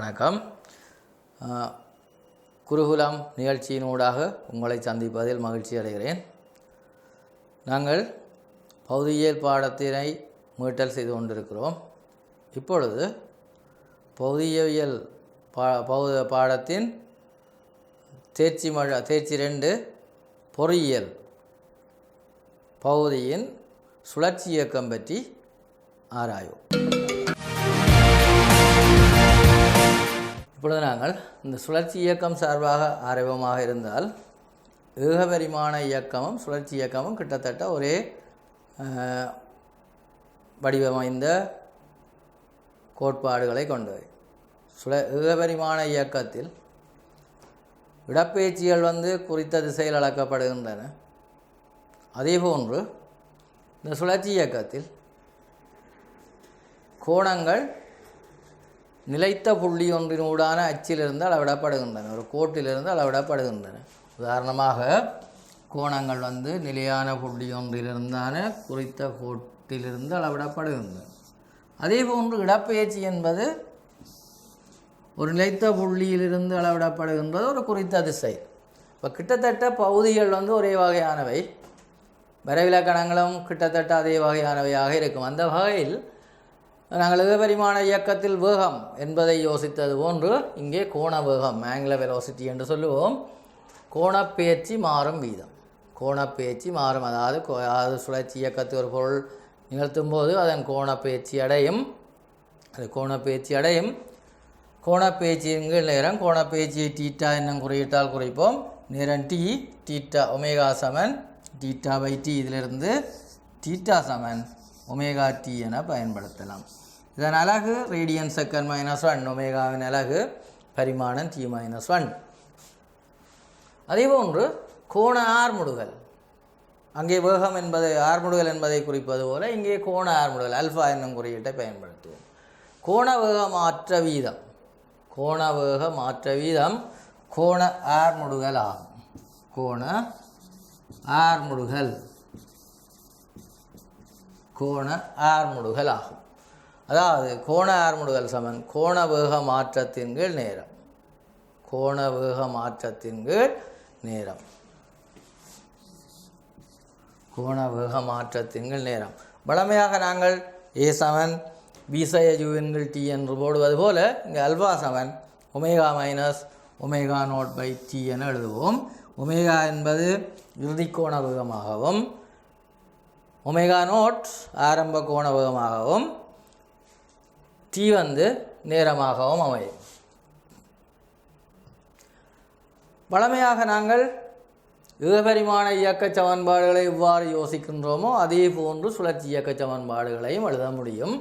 வணக்கம். குருகுலம் நிகழ்ச்சியினூடாக உங்களை சந்திப்பதில் மகிழ்ச்சி அடைகிறேன். நாங்கள் பௌதியியல் பாடத்தினை மீட்டல் செய்து கொண்டிருக்கிறோம். இப்பொழுது பௌதியியல் பாடத்தின் தேர்ச்சி 2 பொறியியல் பகுதியின் சுழற்சி இயக்கம் பற்றி ஆராயும். இப்பொழுது நாங்கள் இந்த சுழற்சி இயக்கம் சார்பாக ஆர்வமாக இருந்தால் ஏகபரிமாண இயக்கமும் சுழற்சி இயக்கமும் கிட்டத்தட்ட ஒரே வடிவமைந்த கோட்பாடுகளை கொண்டவை. ஏகபரிமாண இயக்கத்தில் இடப்பெயர்ச்சிகள் குறித்த திசையில் அளக்கப்படுகின்றன. அதேபோன்று இந்த சுழற்சி இயக்கத்தில் கோணங்கள் நிலைத்த புள்ளி ஒன்றினூடான அச்சிலிருந்து அளவிடப்படுகின்றன, ஒரு கோட்டிலிருந்து அளவிடப்படுகின்றன. உதாரணமாக கோணங்கள் நிலையான புள்ளி ஒன்றிலிருந்தான குறித்த கோட்டிலிருந்து அளவிடப்படுகின்றன. அதேபோன்று இடப்பெயர்ச்சி என்பது ஒரு நிலைத்த புள்ளியிலிருந்து அளவிடப்படுகின்றது ஒரு குறித்த திசை. இப்போ கிட்டத்தட்ட பகுதிகள் ஒரே வகையானவை, வரைவிலக்கணங்களும் கிட்டத்தட்ட அதே வகையானவையாக இருக்கும். அந்த வகையில் நாங்கள் ஏகபரிமாண இயக்கத்தில் வேகம் என்பதை யோசித்தது போன்று இங்கே கோண வேகம், ஆங்குலர் வெலோசிட்டி என்று சொல்லுவோம். கோணப்பெயர்ச்சி மாறும் வீதம், கோணப்பெயர்ச்சி மாறும், அதாவது சுழற்சி இயக்கத்தில் ஒரு பொருள் நிகழ்த்தும் போது அதன் கோணப்பெயர்ச்சி அடையும். அது கோணப்பெயர்ச்சி அடையும். கோணப்பெயர்ச்சியின் நேரம், கோணப்பெயர்ச்சியை தீட்டா என்னும் குறியிட்டால் குறிப்போம். நேரம் டி, தீட்டா ஒமேகா சமன் தீட்டா பை டி, இதிலிருந்து தீட்டா சமன் ஒமேகா டி என பயன்படுத்தலாம். இதன் அலகு ரேடியன் செகண்ட் -1, ஒமேகாவின் அலகு பரிமாணம் t-1. அதேபோன்று கோண ஆர்முடுகல், அங்கே வேகம் என்பதை ஆர்முடுகல் என்பதை குறிப்பது போல இங்கே கோண ஆர்முடுகல் அல்ஃபா என்னும் குறியீட்டை பயன்படுத்துவோம். கோண வேக மாற்ற வீதம், கோண வேக மாற்ற வீதம் கோண ஆர்முடுகல் ஆகும். கோண ஆர்முடுகல், கோண ஆர்முடுகல் ஆகும். அதாவது கோண ஆர்முடுகல் சமன் கோண வேக மாற்றத்தின் கீழ் நேரம், கோண வேக மாற்றத்தின் கீழ் நேரம், கோண வேக மாற்றத்தின் கீழ் நேரம். வழமையாக நாங்கள் ஏ சமன் பிசையூவின் கீழ் டி என்று போடுவது போல இங்கே அல்ஃபா சமன் omega minus omega naught by t என எழுதுவோம். ஒமேகா என்பது இறுதி கோண வேகமாகவும் ஒமேகா நோட் ஆரம்ப கோண வேகமாகவும் டி நேரமாகவும் அமையும். வழமையாக நாங்கள் ஏகபரிமாண இயக்க சமன்பாடுகளை எவ்வாறு யோசிக்கின்றோமோ அதே போன்று சுழற்சி இயக்க சமன்பாடுகளையும் எழுத முடியும்.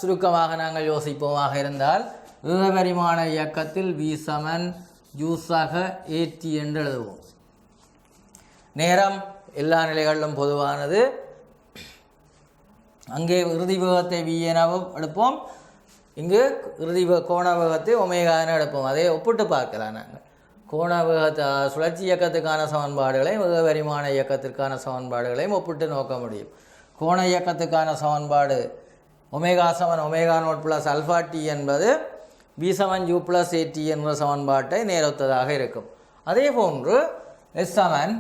சுருக்கமாக நாங்கள் யோசிப்போமாக இருந்தால் ஏகபரிமாண இயக்கத்தில் வி சமன் யூஸாக ஏடி என்று எழுதுவோம். நேரம் எல்லா நிலைகளிலும் பொதுவானது. அங்கே இறுதி வேகத்தை வி எனவும் எடுப்போம், இங்கு இறுதி கோண வேகத்தை ஒமேகா என எடுப்போம். அதை ஒப்பிட்டு பார்க்கலாம். நாங்கள் கோண வேகத்தை சுழற்சி இயக்கத்துக்கான சமன்பாடுகளையும் ஏகபரிமாண இயக்கத்திற்கான சமன்பாடுகளையும் ஒப்பிட்டு நோக்க முடியும். கோண இயக்கத்துக்கான சமன்பாடு ஒமேகா சமன் omega note plus alpha t என்பது வி சமன் யூ ப்ளஸ் ஏடி என்ற சமன்பாட்டை நேரொத்ததாக இருக்கும். அதே போன்று எஸ் சமன்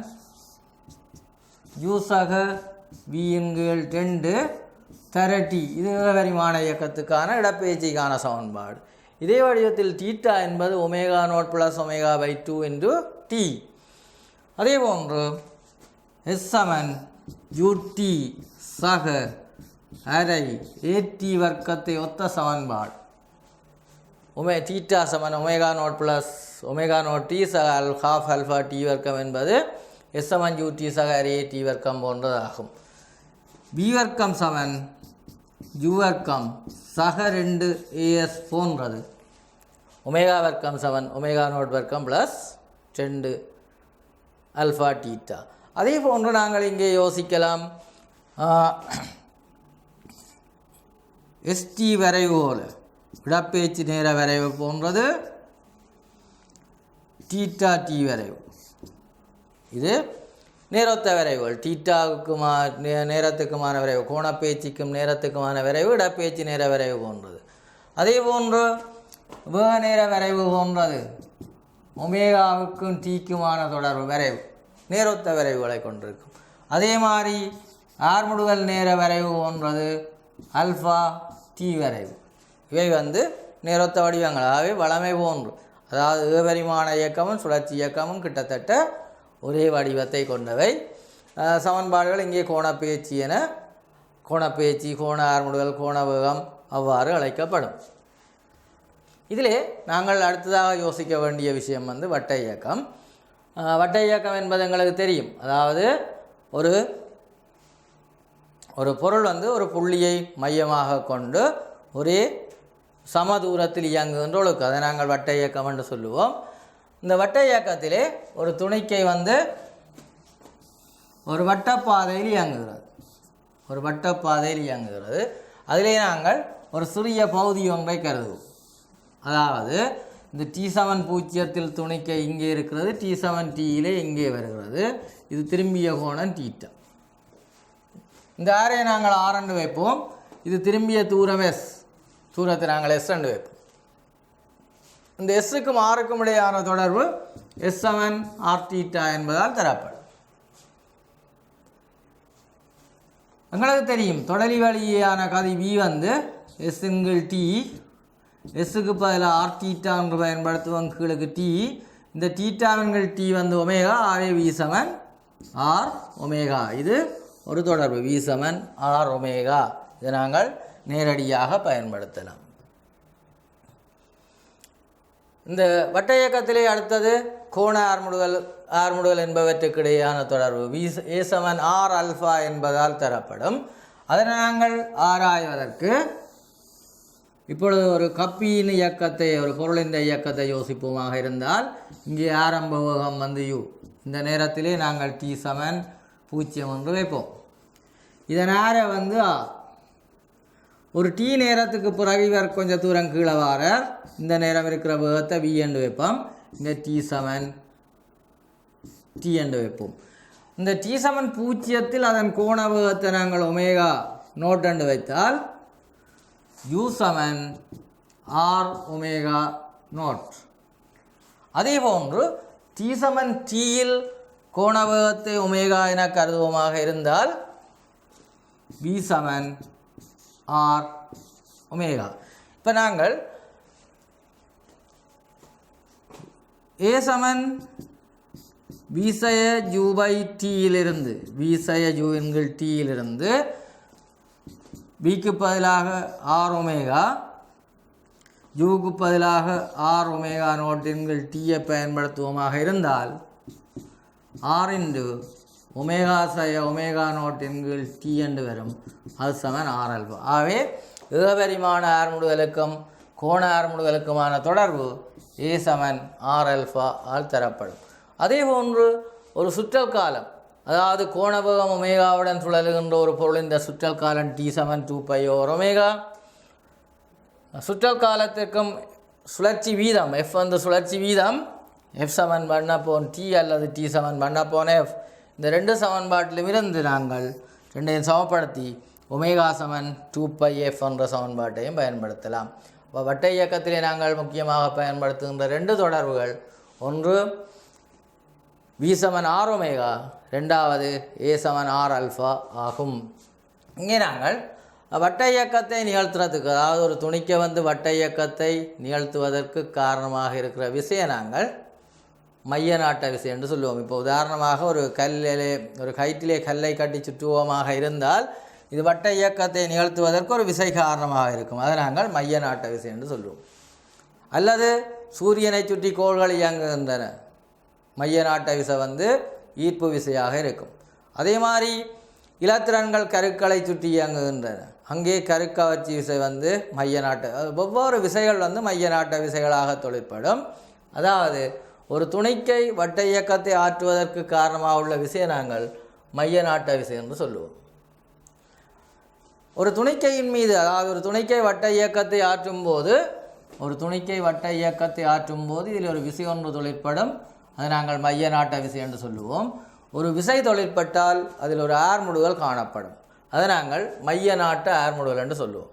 யூஸாக வியின் கீழ் 2 தரட்டி, இது ஏகபரிமாண இயக்கத்துக்கான இடப்பெயர்ச்சிக்கான சமன்பாடு. இதே வடிவத்தில் தீட்டா என்பது omega note plus omega by 2 into t. அதே போன்று எஸ் சமன் யூடி சக அரை ஏடி வர்க்கத்தை ஒத்த சமன்பாடு. தீட்டா சமன் omega note plus omega nought t சக ஹாஃப் அல்ஃபா டி வர்க்கம் என்பது எஸ் சமன் யூடி சக அரை டி வர்க்கம் போன்றதாகும். பி வர்க்கம் சமன் யூ வர்க்கம் சக 2 ஏஎஸ் போன்றது. ஒமேகா வர்க்கம் சமன் ஒமேகா நோட் வர்க்கம் ப்ளஸ் 2 அல்ஃபா டீட்டா. அதே போன்று நாங்கள் இங்கே யோசிக்கலாம். எஸ்டி வரைவு போல இடப்பெயர்ச்சி நேர வரைவு போன்றது டீட்டா டி வரைவு. இது நேரத்த விரைவுகள், டீட்டாவுக்குமா நேரத்துக்குமான விரைவு, கோணப்பேச்சிக்கும் நேரத்துக்குமான விரைவு இடப்பேச்சு நேர விரைவு போன்றது. அதே போன்று வேக நேர விரைவு போன்றது ஒமேகாவுக்கும் டீக்குமான தொடர்பு விரைவு நேரொத்த விரைவுகளை கொண்டிருக்கும். அதே மாதிரி ஆர்முடுகல் நேர விரைவு போன்றது அல்ஃபா டி விரைவு. இவை நேரொத்த வடிவங்களாகவே வளமை போன்று, அதாவது ஏபரிமாண இயக்கமும் சுழற்சி இயக்கமும் கிட்டத்தட்ட ஒரே வடிவத்தை கொண்டவை. சமன்பாடுகள் இங்கே கோணப்பெயர்ச்சி என கோணப்பெயர்ச்சி, கோண ஆர்முடுகல், கோண வேகம் அவ்வாறு அழைக்கப்படும். இதிலே நாங்கள் அடுத்ததாக யோசிக்க வேண்டிய விஷயம் வட்ட இயக்கம். வட்ட இயக்கம் என்பது எங்களுக்கு தெரியும். அதாவது ஒரு பொருள் ஒரு புள்ளியை மையமாக கொண்டு ஒரே சம தூரத்தில் இயங்குகின்ற ஒழுக்கு, அதை நாங்கள் வட்ட இயக்கம் என்று சொல்லுவோம். இந்த வட்ட இயக்கத்திலே ஒரு துணிக்கை ஒரு வட்டப்பாதையில் இயங்குகிறது. அதிலே நாங்கள் ஒரு சிறிய பகுதி ஒன்றை கருதுவோம். அதாவது இந்த T7 பூஜ்ஜியத்தில் துணிக்கை இங்கே இருக்கிறது, T7 டீயிலே இங்கே வருகிறது. இது திரும்பிய கோணம் தீட்டா. இந்த ஆரை நாங்கள் R என்று வைப்போம். இது திரும்பிய தூரம் S, தூரத்தை நாங்கள் S என்று வைப்போம். இந்த Sக்கும் Rக்கும் இடையான தொடர்பு S7 R தீட்டா என்பதால் தரப்படும். எங்களுக்கு தெரியும் தொடலி வழியான கதி V S∗T, எஸ்ஸுக்கு பதிலாக ஆர் தீட்டா என்று பயன்படுத்துவோம், கீழுக்கு டி. இந்த தீட்டாவின்கள் டி ஒமேகா, ஆகவே V7 R ஒமேகா. இது ஒரு தொடர்பு V7 R ஒமேகா. இதை நாங்கள் நேரடியாக பயன்படுத்தலாம். இந்த வட்ட இயக்கத்திலே அடுத்தது கோண ஆர்முடுகல் என்பவற்றுக்கு இடையான தொடர்பு A7 R அல்ஃபா என்பதால் தரப்படும். அதனை நாங்கள் ஆராய்வதற்கு இப்பொழுது ஒரு கப்பியின் இயக்கத்தை, ஒரு பொருளின் இயக்கத்தை யோசிப்போமாக இருந்தால், இங்கே ஆரம்ப வேகம் U. இந்த நேரத்திலே நாங்கள் T7 0 என்று வைப்போம். இதன் ஆர R. ஒரு T நேரத்துக்கு பிறகு இவர் கொஞ்சம் தூரம் கீழே வார, இந்த நேரம் இருக்கிற வேகத்தை V என்று வைப்போம். இந்த T7 T என்று வைப்போம். இந்த T7 0 அதன் கோண வேகத்தை நாங்கள் ஒமேகா நோட் என்று வைத்தால் U7 R ஒமேகா நோட். அதே போன்று T7 Tயில் கோண வேகத்தை ஒமேகா என கருதுவோமாக இருந்தால் V7 R ஒமேகா. இப்போ நாங்கள் A7 விசைய U/Tயிலிருந்து Tயிலிருந்து Bக்கு பதிலாக R ஒமேகா, Uக்கு பதிலாக R ஒமேகா நோட்டின்கள் Tயை பயன்படுத்துவோமாக இருந்தால் R ஒமேகா சய ஒமேகா நோட்டின்கள் T என்று வரும். அது சமன் R அல்பா. ஆகவே ஏபரிமாண ஆர்முடுதலுக்கும் கோண ஆர்முடுதலுக்குமான தொடர்பு A7 R அல்பா ஆல் தரப்படும். அதே போன்று ஒரு சுற்றல் காலம், அதாவது கோணவேகம் ஒமேகாவுடன் சுழலுகின்ற ஒரு பொருள் இந்த சுற்றல் காலம் T7 2π ஒமேகா. சுற்றல் காலத்திற்கும் சுழற்சி வீதம் F சுழற்சி வீதம் F7 T அல்லது T7 F. இந்த ரெண்டு சமன்பாட்டிலும் இருந்து நாங்கள் ரெண்டையும் சமப்படுத்தி ஒமேகா சமன் 2πF என்ற சமன்பாட்டையும் பயன்படுத்தலாம். வட்ட இயக்கத்திலே நாங்கள் முக்கியமாக பயன்படுத்துகின்ற ரெண்டு தொடர்புகள், ஒன்று V7 R ஒமேகா, ரெண்டாவது A7 R அல்ஃபா ஆகும். இங்கே நாங்கள் வட்ட இயக்கத்தை நிகழ்த்துறதுக்கு, அதாவது ஒரு துணிக்க வட்ட இயக்கத்தை நிகழ்த்துவதற்கு காரணமாக இருக்கிற விசையை நாங்கள் மைய நாட்ட விசை என்று சொல்லுவோம். இப்போ உதாரணமாக ஒரு கயிற்றிலே கல்லை கட்டி சுற்றுவோமாக இருந்தால் இது வட்ட இயக்கத்தை நிகழ்த்துவதற்கு ஒரு விசை காரணமாக இருக்கும். அதை நாங்கள் மைய நாட்ட விசை என்று சொல்லுவோம். அல்லது சூரியனை சுற்றி கோள்கள் இயங்குகின்றன, மைய நாட்ட விசை ஈர்ப்பு விசையாக இருக்கும். அதே மாதிரி இலத்திரன்கள் கருக்களை சுற்றி இயங்குகின்றன, அங்கே கருக்கவர்ச்சி விசை மைய நாட்ட, ஒவ்வொரு விசைகள் மைய நாட்ட விசைகளாக தொழிற்படும். அதாவது ஒரு துணிக்கை வட்ட இயக்கத்தை ஆற்றுவதற்கு காரணமாக உள்ள விசையை நாங்கள் மைய நாட்ட விசை என்று சொல்லுவோம். ஒரு துணிக்கையின் மீது, அதாவது ஒரு துணிக்கை வட்ட இயக்கத்தை ஆற்றும் போது இதில் ஒரு விசை ஒன்று தொழிற்படும், அதை நாங்கள் மைய நாட்ட விசை என்று சொல்லுவோம். ஒரு விசை தொழிற்பட்டால் அதில் ஒரு ஆர்முடுகல் காணப்படும், அதை நாங்கள் மைய நாட்ட ஆர்முடுகல் என்று சொல்லுவோம்.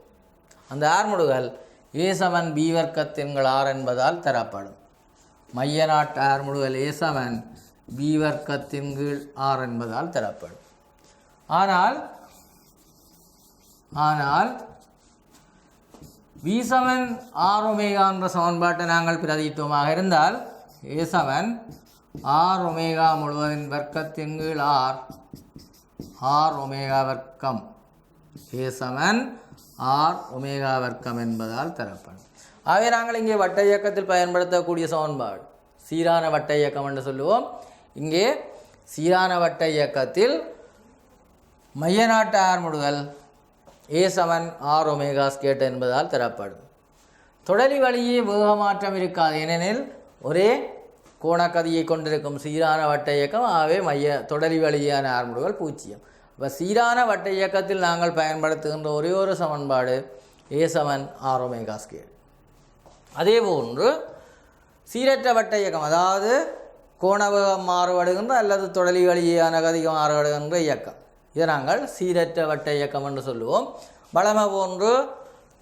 அந்த ஆர்முடுகல் ஏ சமன் பி வர்க்கத்தின்கள் ஆர் என்பதால் தரப்படும். மைய நாட்டு ஆர்முடுகல் ஏ சமன் பி வர்க்கத்தின் கீழ் ஆர் என்பதால் தரப்படும். ஆனால் வி சமன் ஆர் ஒமேகா என்ற சமன்பாட்டை நாங்கள் பிரதியிட்டோமாக இருந்தால் ஏ சமன் ஆர் ஒமேகா முழுவதின் வர்க்கத்தின் கீழ் ஆர் ஒமேகா வர்க்கம் ஏ சமன் ஆர் ஒமேகா வர்க்கம் என்பதால் தரப்படும். ஆகவே நாங்கள் இங்கே வட்ட இயக்கத்தில் பயன்படுத்தக்கூடிய சமன்பாடு சீரான வட்ட இயக்கம் என்று சொல்லுவோம். இங்கே சீரான வட்ட இயக்கத்தில் மைய நாட்டு ஆர்முடுகல் ஏ சமன் ஆர் ஒமேகா ஸ்கேட் என்பதால் தரப்படும். தொடலி வழியே வேகமாற்றம் இருக்காது, ஏனெனில் ஒரே கோணக்கதியை கொண்டிருக்கும் சீரான வட்ட இயக்கம். ஆகவே தொடலி வழியான ஆர்முடுகல் 0. இப்போ சீரான வட்ட இயக்கத்தில் நாங்கள் பயன்படுத்துகின்ற ஒரே ஒரு சமன்பாடு ஏ சமன் ஆர் ஒமேகா ஸ்கேட். அதே போன்று சீரற்ற வட்ட இயக்கம், அதாவது கோணவேகம் மாறுபடுகின்ற அல்லது தொடலி வழியான கதிகம் மாறுபடுகின்ற இயக்கம், இதை நாங்கள் சீரற்ற வட்ட இயக்கம் என்று சொல்லுவோம். வளமை போன்று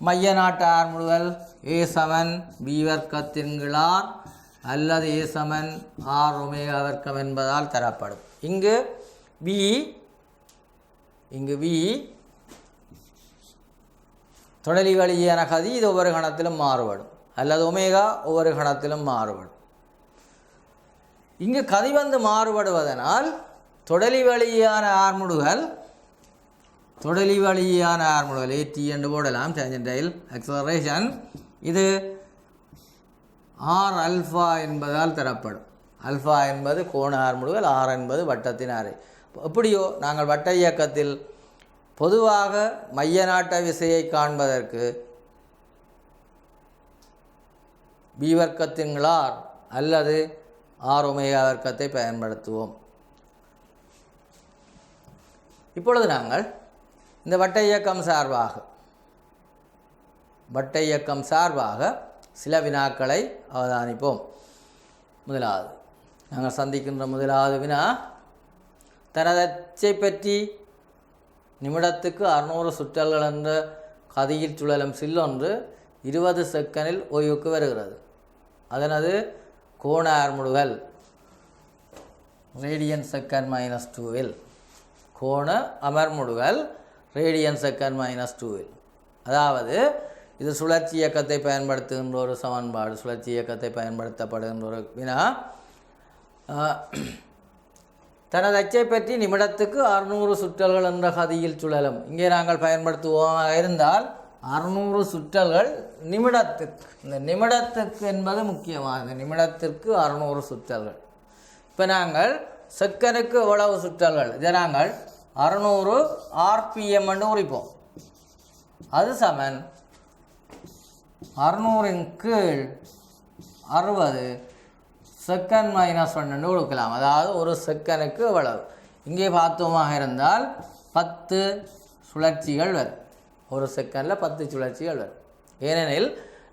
மைய நாட்டு ஆர்முடுகல் ஏ சமன் பி வர்க்கத்தின் கீழ் ஆர் அல்லது ஏ சமன் ஆர் ஒமேகா வர்க்கம் என்பதால் தரப்படும். இங்கு வி தொடலி வழியான கதி, இது ஒவ்வொரு கணத்திலும் மாறுபடும், அல்லது ஒமேகா ஒவ்வொரு கணத்திலும் மாறுபடும். இங்கு கதி வந்து மாறுபடுவதனால் தொடலி வழியான ஆர்முடுகல் ஏடி என்று போடலாம், டேஞ்சன்டைல் அக்ஸலரேஷன். இது ஆர் அல்ஃபா என்பதால் தரப்படும். அல்ஃபா என்பது கோண ஆர்முடுகல், ஆர் என்பது வட்டத்தின் அரை. எப்படியோ நாங்கள் வட்ட இயக்கத்தில் பொதுவாக மைய நாட்ட விசையை காண்பதற்கு பி வர்க்கத்தின் ஆர் அல்லது ஆர் ஒமேகா வர்க்கத்தை பயன்படுத்துவோம். இப்பொழுது நாங்கள் இந்த வட்ட இயக்கம் சார்பாக சில வினாக்களை அவதானிப்போம். முதலாவது நாங்கள் சந்திக்கின்ற முதலாவது வினா, தனதச்சை பற்றி நிமிடத்துக்கு 600 சுற்றல்கள் என்ற கதியில் சுழலும் சில்லொன்று 20 செகண்டில் ஓய்வுக்கு வருகிறது. அதனது கோண ஆர்முடுகல் ரேடியன் செகண்ட் -2 கோண அமர்முடுகல் ரேடியன் செகண்ட் -2. அதாவது இது சுழற்சி இயக்கத்தை பயன்படுத்துகின்ற ஒரு சமன்பாடு, சுழற்சி இயக்கத்தை பயன்படுத்தப்படுகின்ற ஒரு வினா. தனது அச்சை பற்றி நிமிடத்துக்கு 600 சுற்றல்கள் என்ற கதியில் சுழலும். இங்கே நாங்கள் பயன்படுத்துவோமாக இருந்தால் 600 சுற்றல்கள் நிமிடத்துக்கு, இந்த நிமிடத்துக்கு என்பது முக்கியமானது. நிமிடத்திற்கு 600 சுற்றல்கள். இப்போ நாங்கள் செகண்டுக்கு எவ்வளவு சுற்றல்கள், இதை நாங்கள் 600 RPM என்று குறிப்போம். அது சமன் 600 கீழ் 60 செகண்ட் -1 என்று கொடுக்கலாம். அதாவது ஒரு செகண்டுக்கு எவ்வளவு. இங்கே பார்த்தோமாக இருந்தால் 10 சுழற்சிகள் வரும். ஒரு செகண்டில் 10 சுழற்சிகள் வரும். ஏனெனில்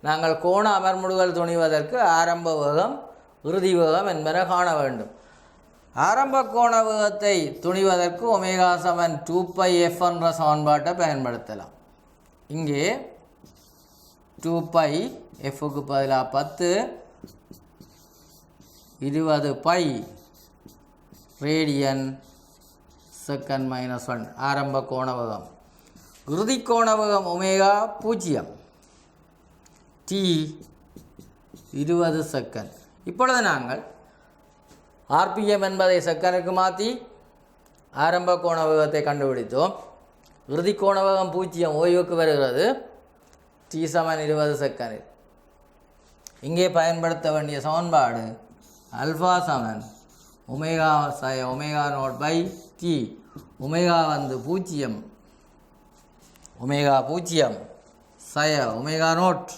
நாங்கள் கோண அமர்முடுகல் துணிவதற்கு ஆரம்ப வேகம் இறுதி வேகம் என்பன காண வேண்டும். ஆரம்ப கோண வேகத்தை துணிவதற்கு ஒமேகா சமன் 2πf என்ற சமன்பாட்டை பயன்படுத்தலாம். இங்கே 2πfக்கு பதிலாக 10 20π ரேடியன் செகண்ட் -1 ஆரம்ப கோண வேகம். இறுதி கோண வேகம் ஒமேகா 0 t 20 செகண்ட். இப்பொழுது நாங்கள் RPM என்பதை செகண்டுக்கு மாற்றி ஆரம்ப கோண வேகத்தை கண்டுபிடித்தோம். இறுதி கோண வேகம் 0 ஓய்வுக்கு வருகிறது, t சமன் 20 செகண்ட். இங்கே பயன்படுத்த வேண்டிய சமன்பாடு அல்ஃபா சமன் omega omega naught by t. Omega வந்து 0, ஒமேகா 0 ஒமேகா நோட்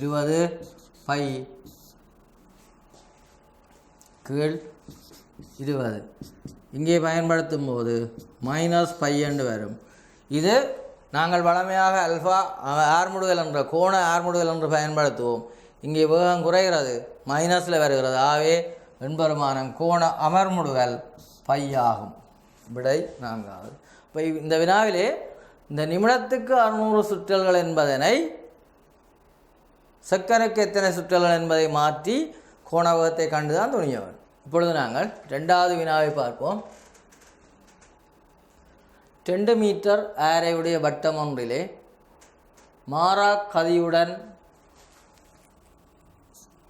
20π கீழ் 20. இங்கே பயன்படுத்தும் போது -π என்று வரும். இது நாங்கள் வழமையாக அல்ஃபா ஆர்முடுகல் என்ற கோண ஆர்முடுகல் என்று பயன்படுத்துவோம். இங்கே வேகம் குறைகிறது, மைனஸில் வருகிறது. ஆகவே வெண்பெருமானம் கோண அமர்முடுகல் π ஆகும். விடை 4. இப்போ இந்த வினாவிலே இந்த நிமிடத்துக்கு 600 சுற்றல்கள் என்பதனை செகண்டுக்கு எத்தனை சுற்றல்கள் என்பதை மாற்றி கோணவேகத்தை கண்டுதான் துணிய வேண்டும். இப்பொழுது நாங்கள் 2வது வினாவை பார்ப்போம். 2 மீட்டர் ஆரையுடைய வட்டம் ஒன்றிலே மாறா கதியுடன்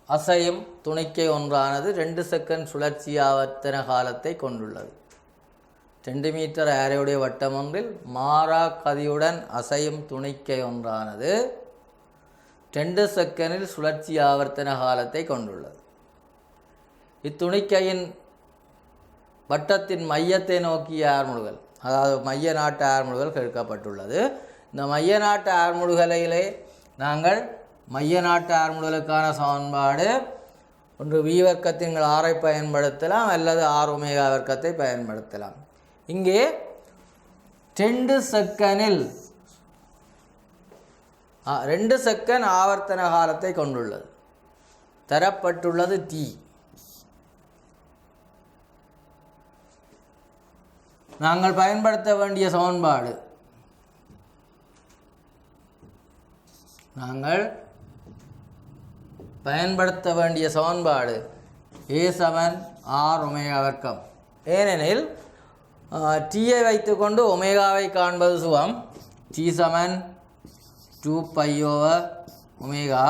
அசையும் துணிக்கை ஒன்றானது 2 செகண்ட் சுழற்சி ஆவர்த்தன காலத்தை கொண்டுள்ளது. 2 மீட்டர் ஆரையுடைய வட்டம் ஒன்றில் மாறா கதியுடன் அசையும் துணிக்கை ஒன்றானது 2 செகண்டில் சுழற்சி ஆவர்த்தன காலத்தை கொண்டுள்ளது. இத்துணிக்கையின் வட்டத்தின் மையத்தை நோக்கிய ஆர்முடுகள், அதாவது மைய நாட்டு ஆர்முடுகள் கேட்கப்பட்டுள்ளது. இந்த மைய நாட்டு ஆர்முடுகளிலே நாங்கள் மைய நாட்டு ஆர்முடுகளுக்கான சமன்பாடு ஒன்று v வர்க்கத்தின் 6ஐ பயன்படுத்தலாம் அல்லது 6 ஒமேகா வர்க்கத்தை பயன்படுத்தலாம். இங்கே 2 செகண்டில் 2 செகண்ட் ஆவர்த்தன காலத்தை கொண்டுள்ளது. தரப்பட்டுள்ளது t. நாங்கள் பயன்படுத்த வேண்டிய சமன்பாடு a சமன் r ஒமேகா வர்க்கம். ஏனெனில் டீயை வைத்துக்கொண்டு ஒமேகாவை காண்பது சுகம். t சமன் 2π/ஒமேகா.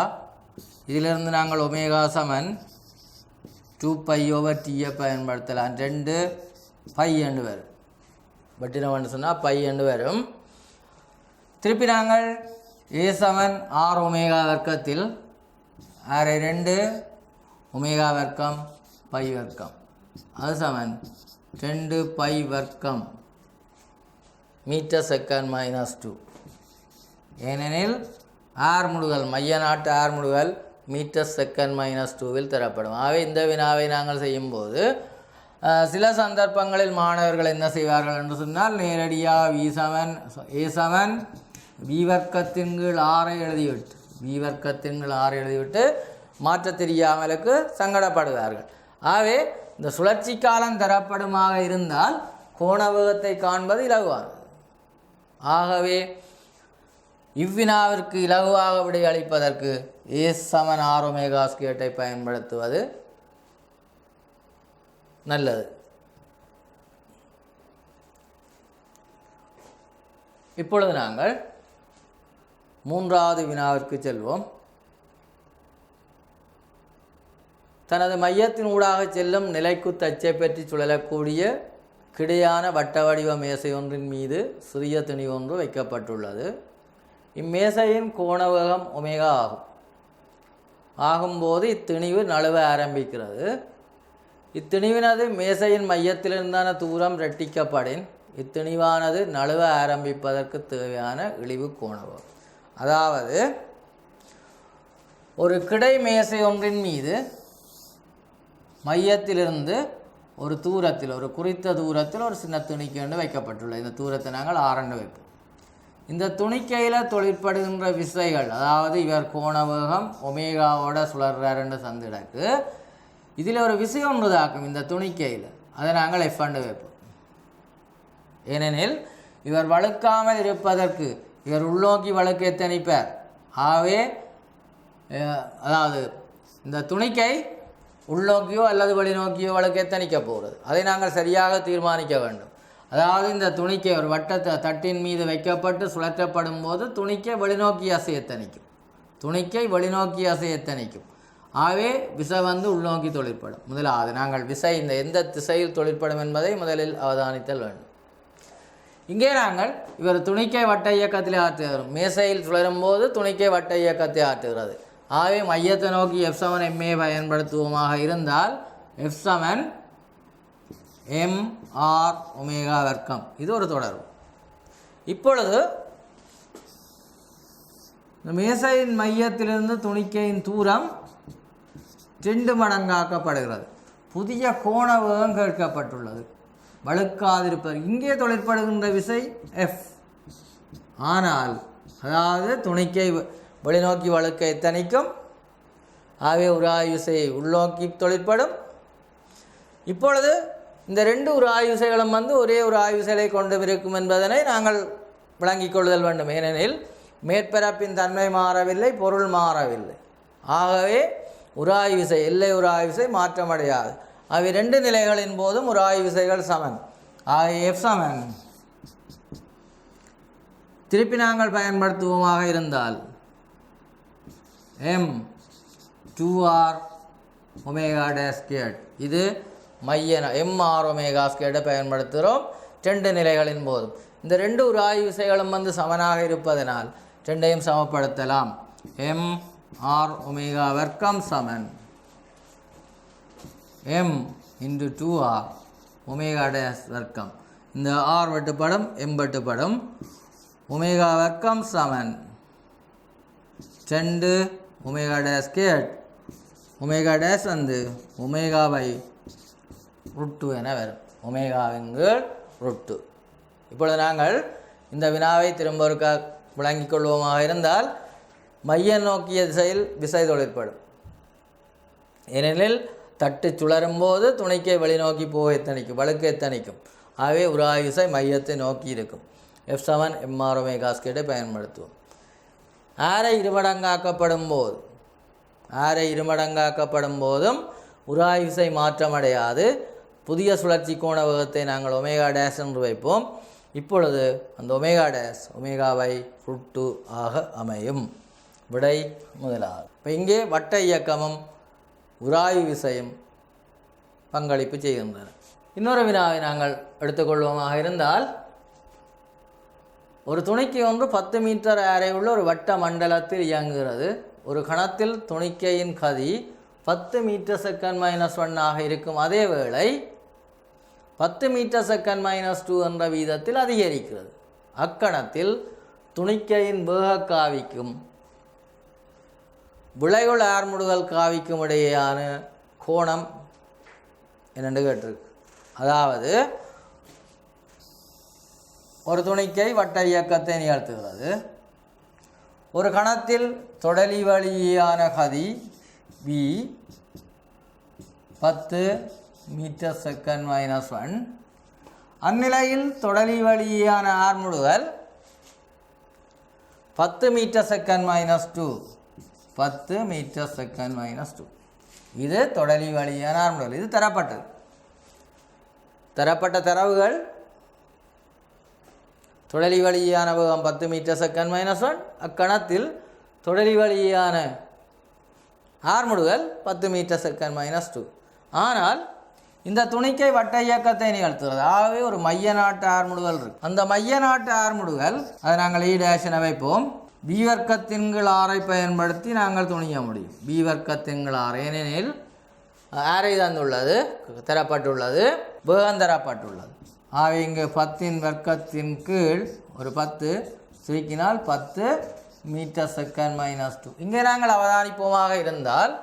இதிலிருந்து நாங்கள் ஒமேகா சமன் 2π/tயை பயன்படுத்தலாம். 2 π என்று வரும். பட்டினவன் சொன்னால் π என்று வரும். திருப்பி நாங்கள் a சமன் r ஒமேகா வர்க்கத்தில் r2 ஒமேகா வர்க்கம் π வர்க்கம், அது சமன் 2π வர்க்கம் மீட்டர் செகண்ட் -2. ஏனெனில் ஆர்முடுகள் மைய நாட்டு ஆர்முடுகள் மீட்டர் செகண்ட் -2வில் தரப்படும். ஆகவே இந்த வினாவை நாங்கள் செய்யும்போது சில சந்தர்ப்பங்களில் மாணவர்கள் என்ன செய்வார்கள் என்று சொன்னால் நேரடியாக a சமன் v வர்க்கத்தின் கீழ் 6ஐ எழுதிவிட்டு மாற்ற தெரியாமலுக்கு சங்கடப்படுவார்கள். ஆகவே இந்த சுழற்சி காலம் தரப்படுமாக இருந்தால் கோணவேகத்தை காண்பது இலகுவானது. ஆகவே இவ்வினாவிற்கு இலகுவாக விடையளிப்பதற்கு a சமன் r ஒமேகா ஸ்கொயரை பயன்படுத்துவது நல்லது. இப்பொழுது நாங்கள் 3வது வினாவிற்கு செல்வோம். தனது மையத்தின் ஊடாக செல்லும் நிலைக்குத்து அச்சை பற்றி சுழலக்கூடிய கிடையான வட்ட வடிவ மேசை ஒன்றின் மீது சிறிய திணி ஒன்று வைக்கப்பட்டுள்ளது. இம்மேசையின் கோணவேகம் ஒமேகா ஆகும்போது இத்திணிவு நழுவ ஆரம்பிக்கிறது. இத்திணிவினது மேசையின் மையத்திலிருந்தான தூரம் இரட்டிக்கப்படின் இத்திணிவானது நழுவ ஆரம்பிப்பதற்கு தேவையான இழிவு கோணவேகம். அதாவது ஒரு கிடை மேசை ஒன்றின் மீது மையத்திலிருந்து ஒரு குறித்த தூரத்தில் ஒரு சின்ன துணிக்கை வைக்கப்பட்டுள்ளது. இந்த தூரத்தை நாங்கள் ஆரண்டு வைப்போம். இந்த துணிக்கையில் தொழிற்படுகின்ற விசைகள், அதாவது இவர் கோணவேகம் ஒமேகாவோட சுழறாருன்ற சந்திடக்கு இதில் ஒரு விசை ஒன்று தாக்கும் இந்த துணிக்கையில், அதை நாங்கள் எஃப்ண்டு வைப்போம். ஏனெனில் இவர் வழுக்காமல் இருப்பதற்கு இவர் உள்நோக்கி வழுக்க எத்தனிப்பார். ஆகவே அதாவது இந்த துணிக்கை உள்நோக்கியோ அல்லது வெளிநோக்கியோ வழுக்க எத்தனிக்க போகிறது, அதை நாங்கள் சரியாக தீர்மானிக்க வேண்டும். அதாவது இந்த துணிக்கை ஒரு வட்டத்தை தட்டின் மீது வைக்கப்பட்டு சுழற்றப்படும் போது துணிக்கை வெளிநோக்கி அசையத்தனிக்கும். ஆகவே விசை உள்நோக்கி தொழிற்படும். முதலாவது நாங்கள் விசை இந்த எந்த திசையில் தொழிற்படும் என்பதை முதலில் அவதானித்தல் வேண்டும். இங்கே நாங்கள் இவர் துணிக்கை வட்ட இயக்கத்தில் ஆற்றுகிறோம். மேசையில் சுழலும் போது துணிக்கை வட்ட இயக்கத்தை ஆற்றுகிறது. ஆகவே மையத்தை நோக்கி F சமன் MA பயன்படுத்துவோமாக இருந்தால் F சமன் mr ஒமேகா வர்க்கம், இது ஒரு தொடர்பு. இப்பொழுது மேசையின் மையத்திலிருந்து துணிக்கையின் தூரம் 2 மடங்காக்கப்படுகிறது. புதிய கோணவேகம் கேட்கப்பட்டுள்ளது. வழுக்காதிருப்பது இங்கே தொழிற்படுகின்ற விசை F. ஆனால் அதாவது துணிக்கை வெளிநோக்கி வழுக்க எத்தனிக்கும். ஆகவே உராய் விசை உள்நோக்கி தொழிற்படும். இப்பொழுது இந்த 2 உராய் விசைகளும் ஒரே ஒரு ஆய்வு விசைகளை கொண்டு இருக்கும் என்பதனை நாங்கள் விளங்கிக் கொள்ளுதல் வேண்டும். ஏனெனில் மேற்பரப்பின் தன்மை மாறவில்லை, பொருள் மாறவில்லை. ஆகவே உராய்வு விசை, எல்லை உராய்வு விசை மாற்றமடையாது. அவை ரெண்டு நிலைகளின் போதும் உராய்வு விசைகள் சமன். ஆகவே F சமன், திருப்பி நாங்கள் பயன்படுத்துவோமாக இருந்தால் M 2R omega dash squared. இது மைய MR ஒமேகா ஸ்கொயர்டை பயன்படுத்துகிறோம் ரெண்டு நிலைகளின் போதும். இந்த ரெண்டு உராய்வு விசைகளும் வந்து சமனாக இருப்பதனால் ரெண்டையும் சமப்படுத்தலாம். MR ஒமேகா வர்க்கம் சமன் M into 2R omega dash வர்க்கம். இந்த R வெட்டுப்படும், M வெட்டுப்படும். ஒமேகா வர்க்கம் சமன் 2 omega dash squared. Omega dash வந்து ஒமேகா பை √2 என வரும். ஒமேகாவின் √2. இப்பொழுது நாங்கள் இந்த வினாவை திரும்ப ஒரு விளங்கிக் கொள்வோமாக இருந்தால் மையம் நோக்கிய திசையில் விசை தொழிற்படும். ஏனெனில் தட்டு சுழரும் போது துணிக்கை வெளிநோக்கி போக எத்தனிக்கும், வழுக்க எத்தனிக்கும். ஆகவே உராய்வு விசை மையத்தை நோக்கி இருக்கும். F7 MR ஒமேகா ஸ்கொயர்டை பயன்படுத்துவோம். ஆரை இருமடங்காக்கப்படும் போதும் உராய்வு விசை மாற்றமடையாது. புதிய சுழற்சி கோண வேகத்தை நாங்கள் ஒமேகா டேஷ் என்று வைப்போம். இப்பொழுது அந்த ஒமேகா டேஷ் ஒமேகா பை √2 ஆக அமையும். விடை முதலாவது. இப்போ இங்கே வட்ட இயக்கமும் உராய்வு விசையும் பங்களிப்பு செய்கின்றன. இன்னொரு வினாவை நாங்கள் எடுத்துக்கொள்வோமாக இருந்தால், ஒரு துணிக்கை ஒன்று 10 மீட்டர் அரை உள்ள ஒரு வட்ட மண்டலத்தில் இயங்குகிறது. ஒரு கணத்தில் துணிக்கையின் கதி 10 மீட்டர் செகண்ட் -1 ஆக இருக்கும். அதே வேளை 10 மீட்டர் செகண்ட் -2 என்ற வீதத்தில் அதிகரிக்கிறது. அக்கணத்தில் துணிக்கையின் வேக காவிக்கும் விளைவுள் ஆர்முடுதல் காவிக்கும் இடையேயான கோணம் என்னென்று கேட்டிருக்கு. அதாவது ஒரு துணிக்கை வட்ட இயக்கத்தை நிகழ்த்துகிறது. ஒரு கணத்தில் தொடலி வழியான கதி V 10 மீட்டர் செகண்ட் -1. அந்நிலையில் தொடலி வழியான ஆர்முடுதல் 10 மீட்டர் செகண்ட் -2. 10 metre second -2. இது தொடலி வழியான ஆர்முடுதல். இது தரப்பட்ட தரவுகள். தொடலி வழியான வேகம் 10 மீட்டர் செகண்ட் -1. அக்கணத்தில் தொடலி வழியான ஆர்முடுதல் 10 மீட்டர் செகண்ட் -2. ஆனால் இந்த துணிக்கை வட்ட இயக்கத்தை நிகழ்த்துகிறது. ஆகவே ஒரு மைய நாட்டு ஆர்முடுதல் இருக்கு. அந்த மைய நாட்டு ஆர்முடுதல், அதை நாங்கள் E' என வைப்போம். B வர்க்கத்தின் கீழ் ஆரை பயன்படுத்தி நாங்கள் துணிய முடியும். B வர்க்கத்தின் கீழ் ஆர், ஏனெனில் ஆரை தந்துள்ளது, தரப்பட்டுள்ளது, வேகம் தரப்பட்டுள்ளது. ஆகவே இங்கே 10 வர்க்கத்தின் கீழ் ஒரு 10 சுருக்கினால் 10 மீட்டர் செகண்ட் -2. இங்கே நாங்கள் அவதானிப்போமாக இருந்தால்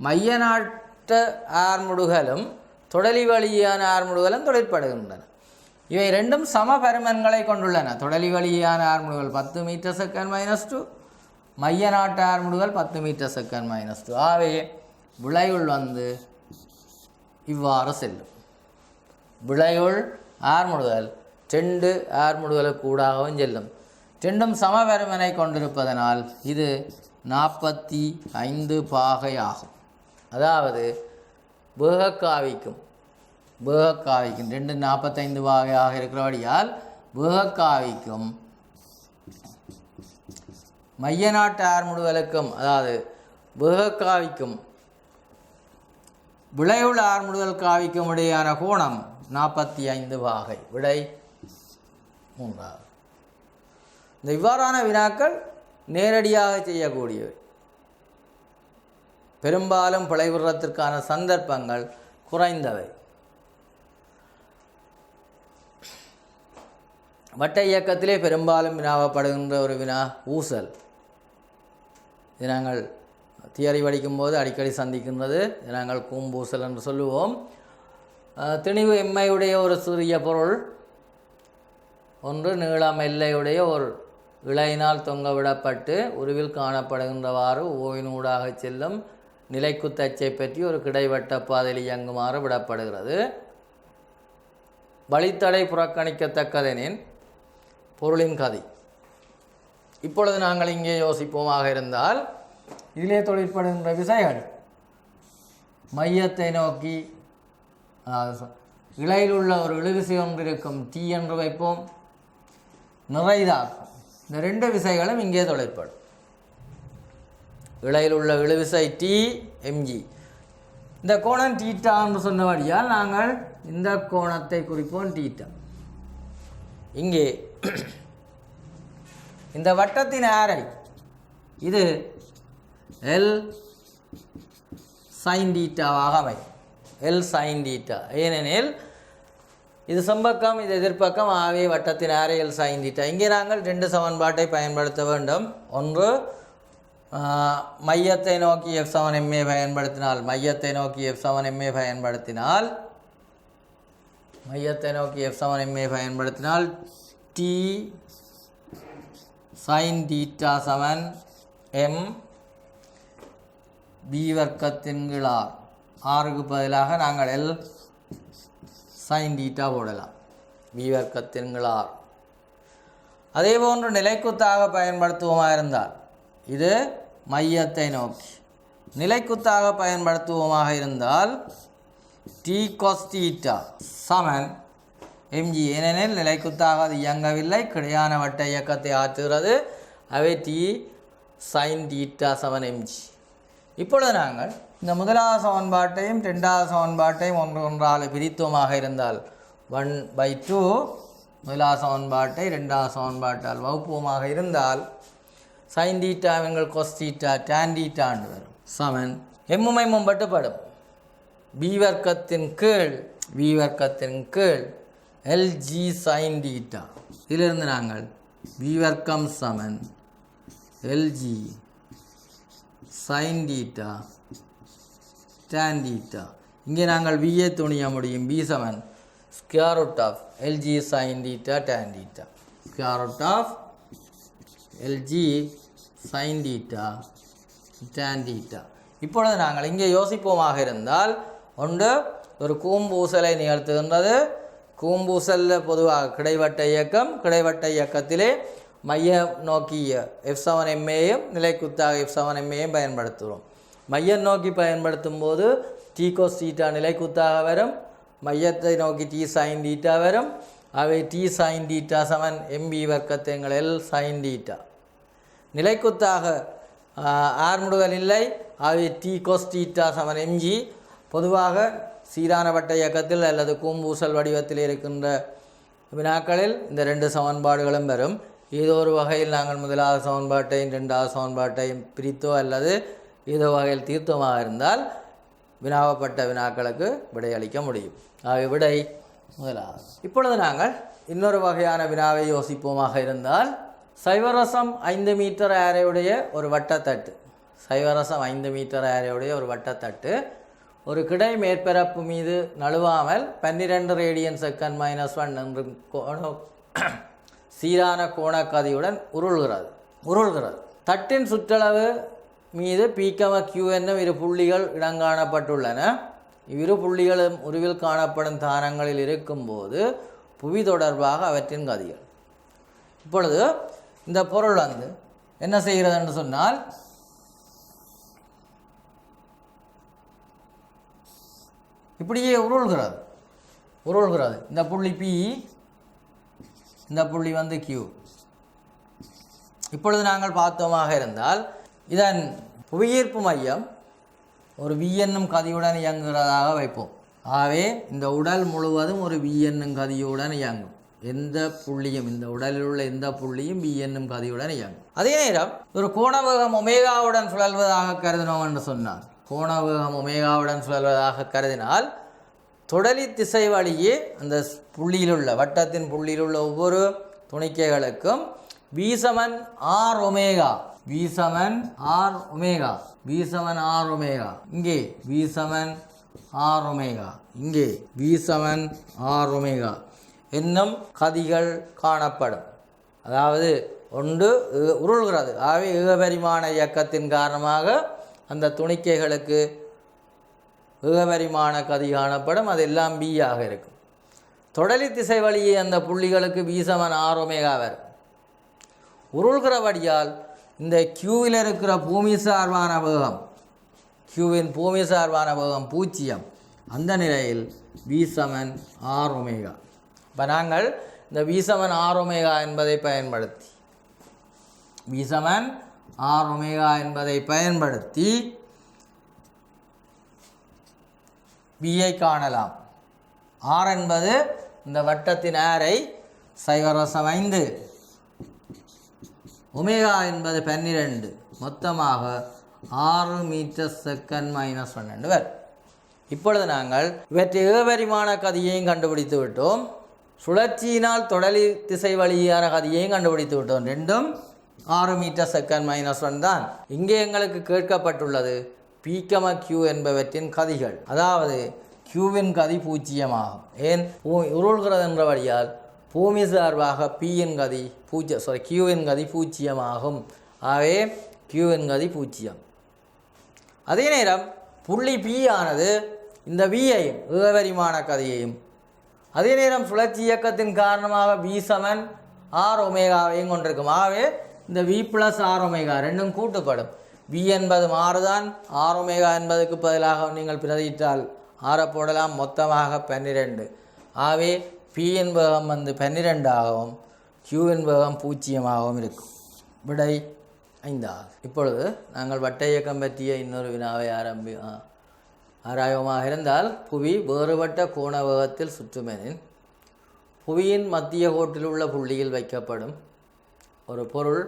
மைய நாட்டு ஆர்முடுகளும் தொடலி வழியான ஆர்முடுகளும் தொழிற்படுகின்றன. இவை ரெண்டும் சம பருமன்களை கொண்டுள்ளன. தொடலி வழியான ஆர்முடுகள் 10 மீட்டர் செகண்ட் -2, மைய நாட்டு ஆர்முடுகள் 10 மீட்டர் செகண்ட் -2. ஆகவே விளைவுள் வந்து இவ்வாறு செல்லும். விளைவுள் ஆர்முடுதல் 2 ஆர்முடுகளுக்கு கூடாகவும் செல்லும். ரெண்டும் சம பருமனை கொண்டிருப்பதனால் இது 45 பாகை ஆகும். அதாவது வேகக்காவிக்கும் 2 45 பாகையாக இருக்கிறபடியால் வேகக்காவிக்கும் மைய நாட்டு ஆர்முடுதலுக்கும், அதாவது வேகக்காவிக்கும் விளைவுள்ள ஆர்முடுதல் காவிக்கும் இடையான கோணம் 45 பாகை. விடை மூன்றாவது. இந்த இவ்வாறான வினாக்கள் நேரடியாக செய்யக்கூடியவை. பெரும்பாலும் பிழைவுறத்திற்கான சந்தர்ப்பங்கள் குறைந்தவை. வட்ட இயக்கத்திலே பெரும்பாலும் வினாவப்படுகின்ற ஒரு வினா ஊசல். இது நாங்கள் தியரி படிக்கும்போது அடிக்கடி சந்திக்கின்றது. இது நாங்கள் கூம்பூசல் என்று சொல்லுவோம். திணிவு எம்மையுடைய ஒரு சிறிய பொருள் ஒன்று நீளம் எல்லையுடைய ஒரு இழையினால் தொங்கவிடப்பட்டு உருவில் காணப்படுகின்றவாறு ஓவினூடாக செல்லும் நிலைக்குத்தச்சை பற்றி ஒரு கிடைவட்ட பாதையில் இயங்குமாறு விடப்படுகிறது. வழித்தடை புறக்கணிக்கத்தக்கதெனின் பொருளின் கதி இப்பொழுது நாங்கள் இங்கே யோசிப்போமாக இருந்தால் இதிலே தொழிற்படுகின்ற விசைகள் மையத்தை நோக்கி இலையில் உள்ள ஒரு இழுவிசை ஒன்று இருக்கும் T என்று வைப்போம், நிறைதாக்கும். இந்த ரெண்டு விசைகளும் இங்கே தொழிற்படும். இலையில் உள்ள இழுவிசை T mg. இந்த கோணம் தீட்டா என்று சொன்னபடியால் நாங்கள் இந்த கோணத்தை குறிப்போம் தீட்டா. இங்கே இந்த வட்டத்தின் ஆரை இது எல் சைன் தீட்டாவாக அமையும். எல் சைன் தீட்டா, ஏனெனில் இது செம்பக்கம் இது எதிர்ப்பக்கம், ஆகவே வட்டத்தின் ஆரை எல் சைன் தீட்டா. இங்கே நாங்கள் ரெண்டு சமன்பாட்டை பயன்படுத்த வேண்டும். ஒன்று மையத்தை நோக்கி F7ma பயன்படுத்தினால் மையத்தை நோக்கி F7ma பயன்படுத்தினால் T sin theta சமன் m b வர்க்கத்தின் கீழ் r. ஆறுக்கு பதிலாக நாங்கள் L sin theta போடலாம், b வர்க்கத்தின் கீழ் r. அதே போன்று நிலைக்குத்தாக பயன்படுத்துவோமாக இருந்தால் இது மையத்தை நோக்கி, நிலைக்குத்தாக பயன்படுத்துவோமாக இருந்தால் T cos theta சமன் mg. ஏனெனில் நிலைக்குத்தாக அது இயங்கவில்லை, கிடையான வட்ட இயக்கத்தை ஆற்றுகிறது. அவை T sin theta சமன் mg. இப்பொழுது நாங்கள் இந்த முதலாவது சமன்பாட்டையும் இரண்டாவது சமன்பாட்டையும் ஒன்றால் பிரித்துவமாக இருந்தால் 1/2 முதலாவது சமன்பாட்டை இரண்டாவது சமன்பாட்டால் வகுப்புவமாக இருந்தால் sin theta எங்கள் cos theta tan theta என்று வரும். சமன் எம்மும் எம்மும் பட்டுப்படும், b வர்க்கத்தின் கீழ் LG sin theta. இதிலிருந்து நாங்கள் b வர்க்கம் சமன் LG sin theta tan theta. இங்கே நாங்கள் v ஐ துணிய முடியும். b Saman square root of LG sin theta tan theta. square root of LG sin theta tan theta. இப்பொழுது நாங்கள் இங்கே யோசிப்போமாக இருந்தால் ஒன்று ஒரு கூம்பூசலை நிகழ்த்துகின்றது. கூம்பூசலில் பொதுவாக கிடைவட்ட இயக்கம், கிடைவட்ட இயக்கத்திலே மையம் நோக்கிய F7maயும் நிலைக்குத்தாக F7maயும் பயன்படுத்துகிறோம். மையம் நோக்கி பயன்படுத்தும் போது T cos theta நிலைக்குத்தாக வரும், மையத்தை நோக்கி T sin theta வரும். அவை T sin theta சமன் mb வர்க்கத்தை L sin theta. நிலைக்குத்தாக ஆர்முடுதல் இல்லை, அவை T cos theta சமன் mg. பொதுவாக சீரான வட்ட இயக்கத்தில் அல்லது கூம்பூசல் வடிவத்தில் இருக்கின்ற வினாக்களில் இந்த ரெண்டு சமன்பாடுகளும் வரும். ஏதோ ஒரு வகையில் நாங்கள் முதலாவது சமன்பாட்டையும் இரண்டாவது சமன்பாட்டையும் பிரித்தோ அல்லது ஏதோ வகையில் தீர்த்தமாக இருந்தால் வினாவப்பட்ட வினாக்களுக்கு விடையளிக்க முடியும். ஆக விடை முதலாவது. இப்பொழுது நாங்கள் இன்னொரு வகையான வினாவை யோசிப்போமாக இருந்தால் சைவரசம் 5 மீட்டர் ஆரையுடைய ஒரு வட்டத்தட்டு, சைவரசம் 5 மீட்டர் ஆரையுடைய ஒரு வட்டத்தட்டு ஒரு கிடை மேற்பரப்பு மீது நழுவாமல் 12 ரேடியன் செகண்ட் -1 என்று சீரான கோணக்கதியுடன் உருள்கிறது. தட்டின் சுற்றளவு மீது பீக்கம Q என்னும் இரு புள்ளிகள் இடங்காணப்பட்டுள்ளன. இவ்விரு புள்ளிகளும் உருவில் காணப்படும் தானங்களில் இருக்கும்போது புவி தொடர்பாக அவற்றின் கதிகள். இப்பொழுது இந்த பொருள் என்ன செய்கிறது என்று சொன்னால் இப்படியே உருள்கிறது. இந்த புள்ளி P, இந்த புள்ளி Q. இப்பொழுது நாங்கள் பார்த்தோமாக இருந்தால் இதன் புவியீர்ப்பு மையம் ஒரு V என்னும் கதியுடன் இயங்குகிறதாக வைப்போம். ஆகவே இந்த உடல் முழுவதும் ஒரு V என்னும் கதியுடன் இயங்கும். எந்த புள்ளியும், இந்த உடலில் உள்ள எந்த புள்ளியும் V என்னும் கதியுடன் இயங்கும். அதே நேரம் ஒரு கோணவேகம் ஒமேகாவுடன் சுழல்வதாக கருதினோம் என்று சொன்னார். கோணவேகம் ஒமேகாவுடன் சுழல்வதாக கருதினால் தொடலி திசை வழியே அந்த புள்ளியிலுள்ள வட்டத்தின் புள்ளியிலுள்ள ஒவ்வொரு துணிக்கைகளுக்கும் V சமன் R ஒமேகா, V சமன் R ஒமேகா, V சமன் R ஒமேகா, இங்கே V சமன் R ஒமேகா, இங்கே V சமன் R ஒமேகா என்னும் கதிகள் காணப்படும். அதாவது ஒன்று உருள்கிறது. ஆகவே ஏகபரிமாண இயக்கத்தின் காரணமாக அந்த துணிக்கைகளுக்கு ஏகபரிமாண கதி காணப்படும். அதெல்லாம் B ஆக இருக்கும். தொடலி திசை வழியே அந்த புள்ளிகளுக்கு V சமன் R ஒமேகா வரும். உருள்கிறபடியால் இந்த கியூவில் இருக்கிற பூமி சார்பான வேகம், கியூவின் பூமி சார்பான வேகம் 0. அந்த நிலையில் V சமன் R ஒமேகா. இப்போ நாங்கள் இந்த V சமன் R ஒமேகா என்பதை பயன்படுத்தி V சமன் R ஒமேகா என்பதை பயன்படுத்தி Vஐ காணலாம். R என்பது இந்த வட்டத்தின் ஆரை 0.5, ஒமேகா என்பது 12, மொத்தமாக 6 மீட்டர் செகண்ட் மைனஸ் 12 வரை. இப்பொழுது நாங்கள் இவற்றை ஏகபரிமாண கதியையும் கண்டுபிடித்து விட்டோம், சுழற்சியினால் தொடலி திசை வழியான கதியையும் கண்டுபிடித்து விட்டோம். ரெண்டும் 6 மீட்டர் செகண்ட் மைனஸ் 1 தான். இங்கே எங்களுக்கு கேட்கப்பட்டுள்ளது P, Q என்பவற்றின் கதிகள். அதாவது Qவின் கதி 0 ஆகும். ஏன் உருள்கிறது என்ற வழியால் பூமி சார்பாக Qவின் கதி 0 ஆகும். ஆகவே Qவின் கதி 0. அதே நேரம் புள்ளி P ஆனது இந்த Vயையும் ஏகபரிமாண கதியையும், அதே நேரம் சுழற்சி இயக்கத்தின் காரணமாக V சமன் R ஒமேகாவையும் கொண்டிருக்கும். ஆகவே இந்த V + R ஒமேகா ரெண்டும் கூட்டுப்படும். V என்பது மாறுதான், R ஒமேகா என்பதுக்கு பதிலாக நீங்கள் பிரதியிட்டால் ஆரை போடலாம். மொத்தமாக 12. ஆகவே Pயின் வேகம் வந்து 12 ஆகவும் Qவின் வேகம் 0 ஆகவும் இருக்கும். விடை 5 ஆகும். இப்பொழுது நாங்கள் வட்ட இயக்கம் பற்றிய இன்னொரு வினாவை ஆராயமாக இருந்தால், புவி வேறுபட்ட கோண வேகத்தில் சுற்றுமெனின் புவியின் மத்திய கோட்டில் உள்ள புள்ளியில் வைக்கப்படும் ஒரு பொருள்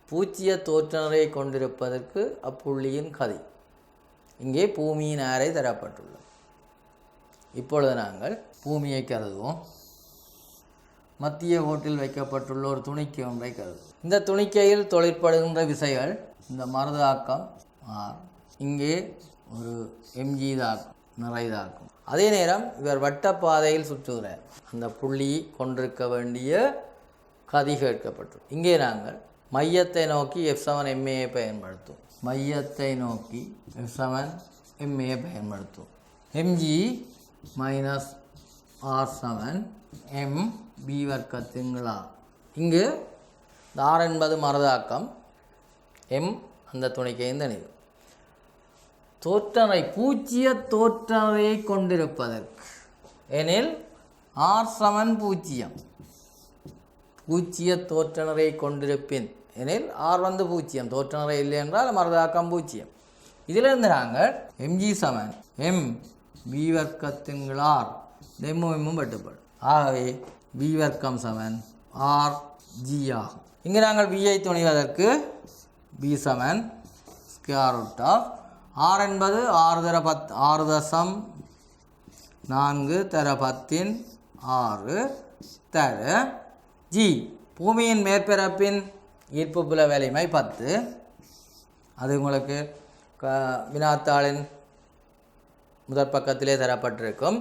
பூச்சிய தோற்றங்களை கொண்டிருப்பதற்கு அப்புள்ளியின் கதி. இங்கே பூமியின் ஆரை தரப்பட்டுள்ளது. இப்பொழுது நாங்கள் பூமியை கருதுவோம். மத்திய கோட்டில் வைக்கப்பட்டுள்ள ஒரு துணிக்கை ஒன்றை கருதுவோம். இந்த துணிக்கையில் தொழிற்படுகின்ற விசைகள் இந்த மருதாக்கம் R, இங்கே ஒரு mg தாக்கம், நிறை தாக்கம். அதே நேரம் இவர் வட்டப்பாதையில் சுற்றுகிறார். அந்த புள்ளி கொண்டிருக்க வேண்டிய கதி கேட்கப்பட்டது. இங்கே நாங்கள் மையத்தை நோக்கி F7ma பயன்படுத்தும். மையத்தை நோக்கி F7ma பயன்படுத்தும். mg -R7 mb வர்க்கத்தின்களா. இங்கு R என்பது மரதாக்கம், m அந்த துணிக்கையின் தனிவு. தோற்றறை பூச்சிய தோற்றறையை கொண்டிருப்பதற்கு எனில் R7 0. பூச்சிய தோற்றறை கொண்டிருப்பின் எனில் R வந்து 0. தோற்றறை இல்லை என்றால் மரதாக்கம் 0. இதிலிருந்து நாங்கள் mg சமன் m b வர்க்கத்தின் R எம்மும் வெட்டுப்படும். ஆகவே b வர்க்கம் சமன் R g ஆகும். இங்கு நாங்கள் bஐ துணிவதற்கு b சமன் ஸ்கொயர் ரூட் ஆஃப் R என்பது 6.4 தர 10 தர g. பூமியின் மேற்பரப்பின் ஈர்ப்பு புல வலிமை 10. அது உங்களுக்கு வினாத்தாளின் முதற் பக்கத்திலே தரப்பட்டிருக்கும்.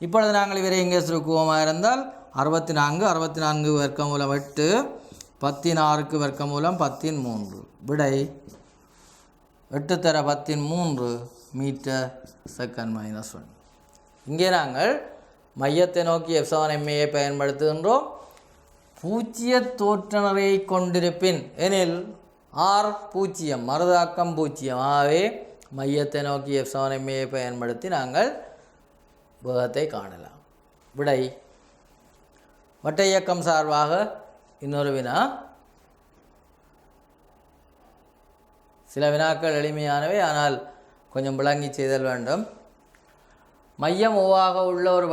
இப்பொழுது நாங்கள் இவரை எங்கே சுருக்குவோமாக இருந்தால் 64 வர்க்கமூலம் 8 16 வர்க்கமூலம் 10 விடை 8 தர 10 மீட்டர் செகண்ட் மைனஸ் 1. இங்கே நாங்கள் மையத்தை நோக்கி F7ma பயன்படுத்துகின்றோம். பூச்சிய தோற்றறையை கொண்டிருப்பின் எனில் R 0, மருதாக்கம் 0. ஆகவே மையத்தை நோக்கி F7ma பயன்படுத்தி நாங்கள் வேகத்தை காணலாம். விடை வட்ட இயக்கம் சார்பாக இன்னொரு வினா. சில வினாக்கள் எளிமையானவை, ஆனால் கொஞ்சம் விளங்கி செய்தல் வேண்டும். மையம் ஓவாக உள்ள ஒரு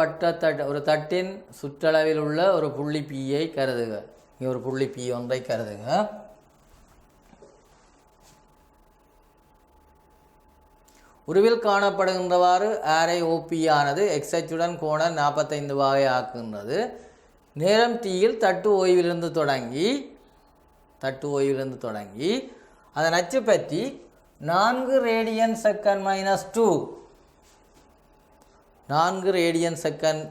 ஒரு தட்டின் சுற்றளவில் உள்ள ஒரு புள்ளி Pயை கருதுக. இங்கே ஒரு புள்ளி P ஒன்றை கருதுக. உருவில் காணப்படுகின்றவாறு ஆரை OP ஆனது x அச்சுடன் கோணம் 45 வாகை ஆக்குகின்றது. நேரம் Tயில் தட்டு ஓய்விலிருந்து தொடங்கி அதன் அச்சு பற்றி 4 ரேடியன் செகண்ட் -2 4 ரேடியன் செகண்ட்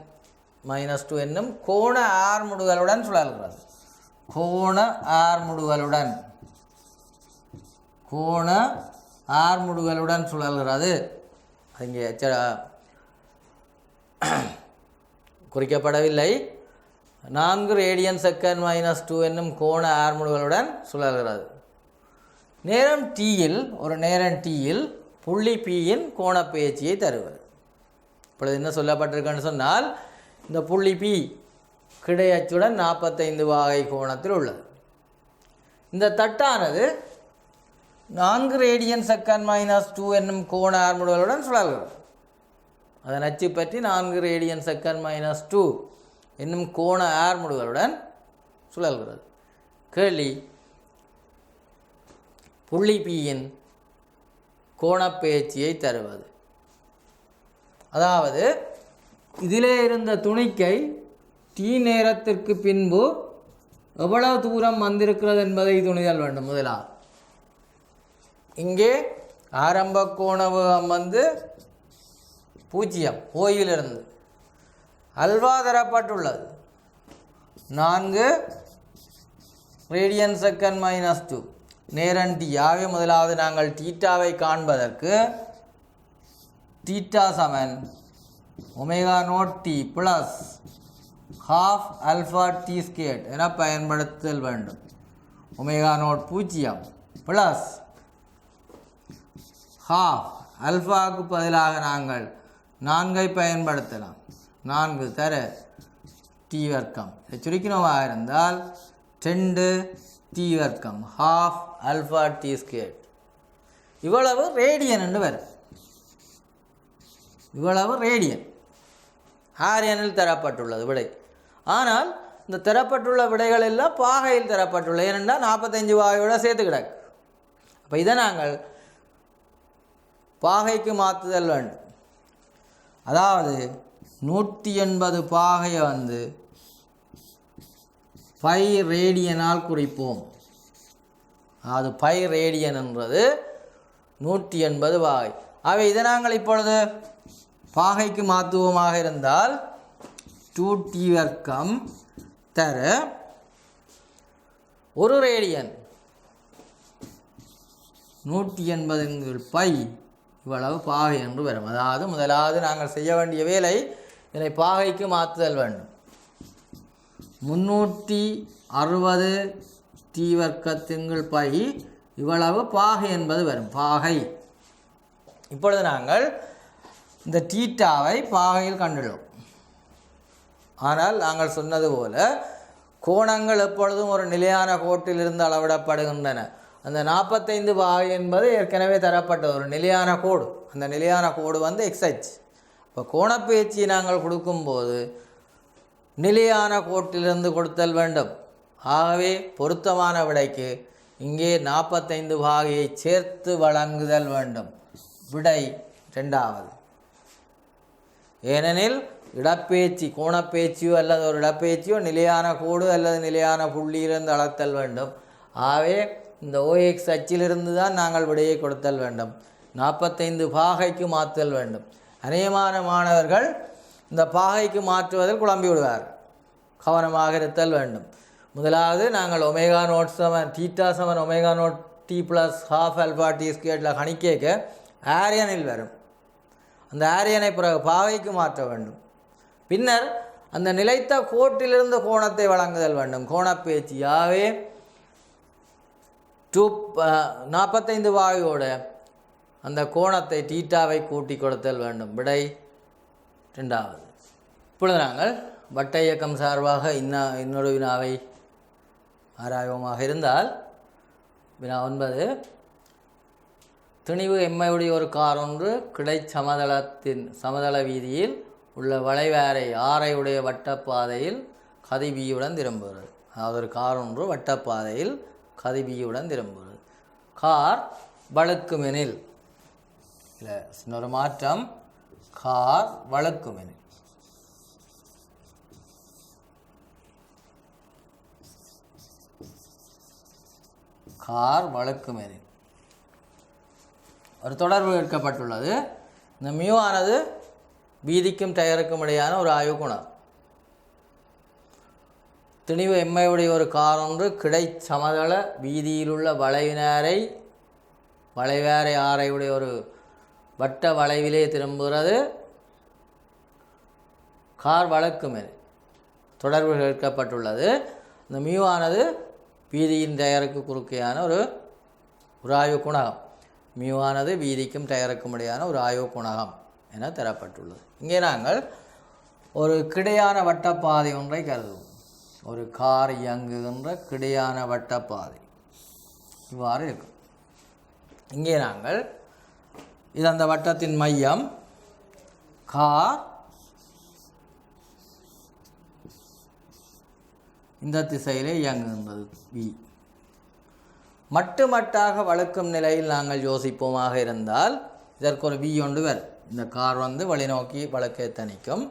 -2 என்னும் கோண ஆர்முடுகளுடன் சுழல்கிறது. கோண ஆர்முடுகளுடன் சுழல்கிறது. இங்கே குறிக்கப்படவில்லை. 4 ரேடியன் செகண்ட் -2 என்னும் கோண ஆர்முடுகளுடன் சுழல்கிறது. நேரம் Tயில் ஒரு நேரம் Tயில் புள்ளி Pயின் கோணப்பெயர்ச்சியை தருவது. இப்பொழுது என்ன சொல்லப்பட்டிருக்குன்னு சொன்னால், இந்த புள்ளி P கிடையச்சுடன் 45 வாகை கோணத்தில் உள்ளது. இந்த தட்டானது 4 ரேடியன் செகண்ட் -2 என்னும் கோண ஆர்முடுகளுடன் சுழல்கிறது. அதன் அச்சு பற்றி 4 ரேடியன் செகண்ட் -2 என்னும் கோண ஆர்முடுகளுடன் சுழல்கிறது. கேள்வி, புள்ளி Pயின் கோணப்பெயர்ச்சியை தருவது. அதாவது இதிலே இருந்த துணிக்கை T நேரத்திற்கு பின்பு எவ்வளவு தூரம் வந்திருக்கிறது என்பதை துணிதல் வேண்டும். முதலாவது இங்கே ஆரம்ப கோண வேகம் வந்து 0 ஓயிலிருந்து அல்வா தரப்பட்டுள்ளது 4 ரேடியன் செகண்ட் -2 நேரம் T. ஆகவே முதலாவது நாங்கள் தீட்டாவை காண்பதற்கு தீட்டா சமன் ω0t plus ½ alpha t squared என பயன்படுத்தல் வேண்டும். ω0 0 ப்ளஸ் ½ அல்ஃபாவுக்கு பதிலாக நாங்கள் 4ஐ பயன்படுத்தலாம். 4 தர t வர்க்கம் சுருக்கினமாக இருந்தால் 2 t வர்க்கம் ½ alpha t ஸ்கேட். இவ்வளவு ரேடியன் என்று வரும். இவ்வளவு ரேடியன் ஆரியனில் தரப்பட்டுள்ளது விடை. ஆனால் இந்த தரப்பட்டுள்ள விடைகள் எல்லாம் பாகையில் தரப்பட்டுள்ளது. ஏனென்றால் 45 வாகையோட சேர்த்து கிடக்கு. அப்போ இதை நாங்கள் பாகைக்கு மாற்றுதல் வேண்டும். அதாவது 180 பாகையை வந்து π ரேடியனால் குறிப்போம். அது π ரேடியன் என்றது 180 பாகை. அவை இதை நாங்கள் இப்பொழுது பாகைக்கு மாற்றுவோமாக இருந்தால் 2t வர்க்கம் தர ஒரு ரேடியன் 180 π இவ்வளவு பாகை என்று வரும். அதாவது முதலாவது நாங்கள் செய்ய வேண்டிய வேலை இதனை பாகைக்கு மாற்றுதல் வேண்டும். 360 t வர்க்கத்தின்கள் π இவ்வளவு பாகை என்பது வரும். பாகை. இப்பொழுது நாங்கள் இந்த தீட்டாவை பாகையில் கண்டுள்ளோம். ஆனால் நாங்கள் சொன்னது போல கோணங்கள் எப்பொழுதும் ஒரு நிலையான கோட்டிலிருந்து அளவிடப்படுகின்றன. அந்த 45 பாகை என்பது ஏற்கனவே தரப்பட்ட ஒரு நிலையான கோடு. அந்த நிலையான கோடு வந்து XH. இப்போ கோணப்பெயர்ச்சியை நாங்கள் கொடுக்கும்போது நிலையான கோட்டிலிருந்து கொடுத்தல் வேண்டும். ஆகவே பொருத்தமான விடைக்கு இங்கே 45 பாகையை சேர்த்து வழங்குதல் வேண்டும். விடை 2வது. ஏனெனில் இடப்பெயர்ச்சி கோணப்பெயர்ச்சியோ அல்லது ஒரு இடப்பெயர்ச்சியோ நிலையான கோடு அல்லது நிலையான புள்ளியிலிருந்து அளத்தல் வேண்டும். ஆகவே இந்த OX அச்சிலிருந்து தான் நாங்கள் விடையை கொடுத்தல் வேண்டும். 45 பாகைக்கு மாற்றல் வேண்டும். அநேகமான மாணவர்கள் இந்த பாகைக்கு மாற்றுவதில் குழம்பி விடுவார். கவனமாக இருத்தல் வேண்டும். முதலாவது நாங்கள் ω0 சமன் தீட்டா சமன் ω0 t ப்ளஸ் ½ alpha t ஸ்கேட்டில் கணிக்க ஆரியனில் வரும். அந்த ஆரியனை பிறகு பாகைக்கு மாற்ற வேண்டும். பின்னர் அந்த நிலைத்த கோட்டிலிருந்து கோணத்தை வழங்குதல் வேண்டும். கோணப்பெயர்ச்சியாகவே 45 பாகையோட அந்த கோணத்தை தீட்டாவை கூட்டி கொடுத்தல் வேண்டும். விடை 2வது. இப்பொழுது நாங்கள் வட்ட இயக்கம் சார்பாக இன்னொரு வினாவை ஆராய்வமாக இருந்தால் வினா 9. திணிவு எம்மையுடைய ஒரு கார் ஒன்று கிடை சமதள வீதியில் உள்ள வளைவாரை ஆரையுடைய வட்டப்பாதையில் கதிபியுடன் திரும்புகிறது. அதாவது ஒரு கார் ஒன்று வட்டப்பாதையில் கதிபியுடன் திரும்புகிறது. கார் வழுக்குமெனில் இல்லை இன்னொரு மாற்றம் கார் வழுக்குமெனில் கார் வழுக்குமெனில் ஒரு தொடர்பு எடுக்கப்பட்டுள்ளது. இந்த மியூ ஆனது வீதிக்கும் டயருக்கும் இடையான ஒரு ஆய்வுக்குணம். திணிவு எம்மையுடைய ஒரு கார் ஒன்று கிடை சமதள வீதியிலுள்ள வளைவாரை ஆரையுடைய ஒரு வட்ட வளைவிலே திரும்புகிறது. கார் வழுக்குமெனில் தொடர்பு கேட்கப்பட்டுள்ளது. இந்த மியூவானது வீதியின் டயருக்கு குறுக்கையான ஒரு உராய்வு குணகம். மியூவானது வீதிக்கும் டயருக்கும் இடையான ஒரு ஆய்வு குணகம் என தரப்பட்டுள்ளது. இங்கே நாங்கள் ஒரு கிடையான வட்டப்பாதை ஒன்றை கருதுவோம். ஒரு கார் இயங்குகின்ற கிடையான வட்டப்பாதை இவ்வாறு இருக்கும். இங்கே நாங்கள் இது அந்த வட்டத்தின் மையம் கார், இந்த திசையிலே இயங்குகின்றது வி. மட்டாக வழுக்கும் நிலையில் நாங்கள் யோசிப்போமாக இருந்தால் இதற்கு ஒரு வி ஒன்று வரும். இந்த கார் வந்து வழிநோக்கி வழக்கை தணிக்கும்.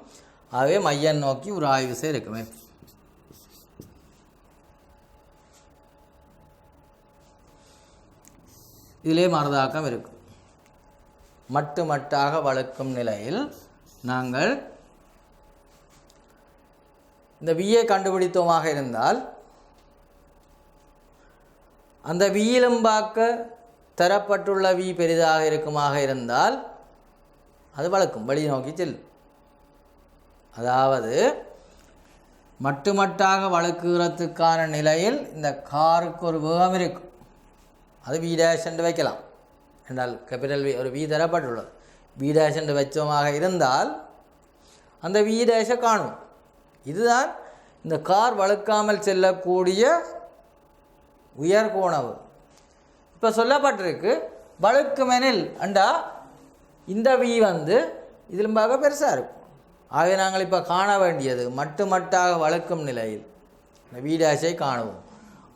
ஆகவே மையம் நோக்கி ஒரு ஆய்வு விசை இருக்குமே. இதிலே மறுதாக்கம் இருக்கும். மட்டாக வழுக்கும் நிலையில் நாங்கள் இந்த வியை கண்டுபிடித்தோமாக இருந்தால் அந்த வியிலும் பார்க்க தரப்பட்டுள்ள வி பெரிதாக இருக்குமாக இருந்தால் அது வழுக்கும், வழி நோக்கி செல்லும். அதாவது மட்டாக வழுக்குகிறதுக்கான நிலையில் இந்த காருக்கு ஒரு வேகம் இருக்கும். அது வி டேஷ் என்று வைக்கலாம் என்றால் கேபிட்டல் வி ஒரு வி தரப்பட்டுள்ளது. வி டேஷ் என்று வச்சோமாக இருந்தால் அந்த வி டேஷை காணும். இதுதான் இந்த கார் வழுக்காமல் செல்லக்கூடிய உயர்கோணவு. இப்போ சொல்லப்பட்டிருக்கு வழுக்குமெனில் அண்டா இந்த வி வந்து இதிலும் பார்க்க பெருசாக இருக்கும். ஆகவே நாங்கள் இப்போ காண வேண்டியது மட்டாக வழுக்கும் நிலையில் இந்த வி டேஷை காணுவோம்.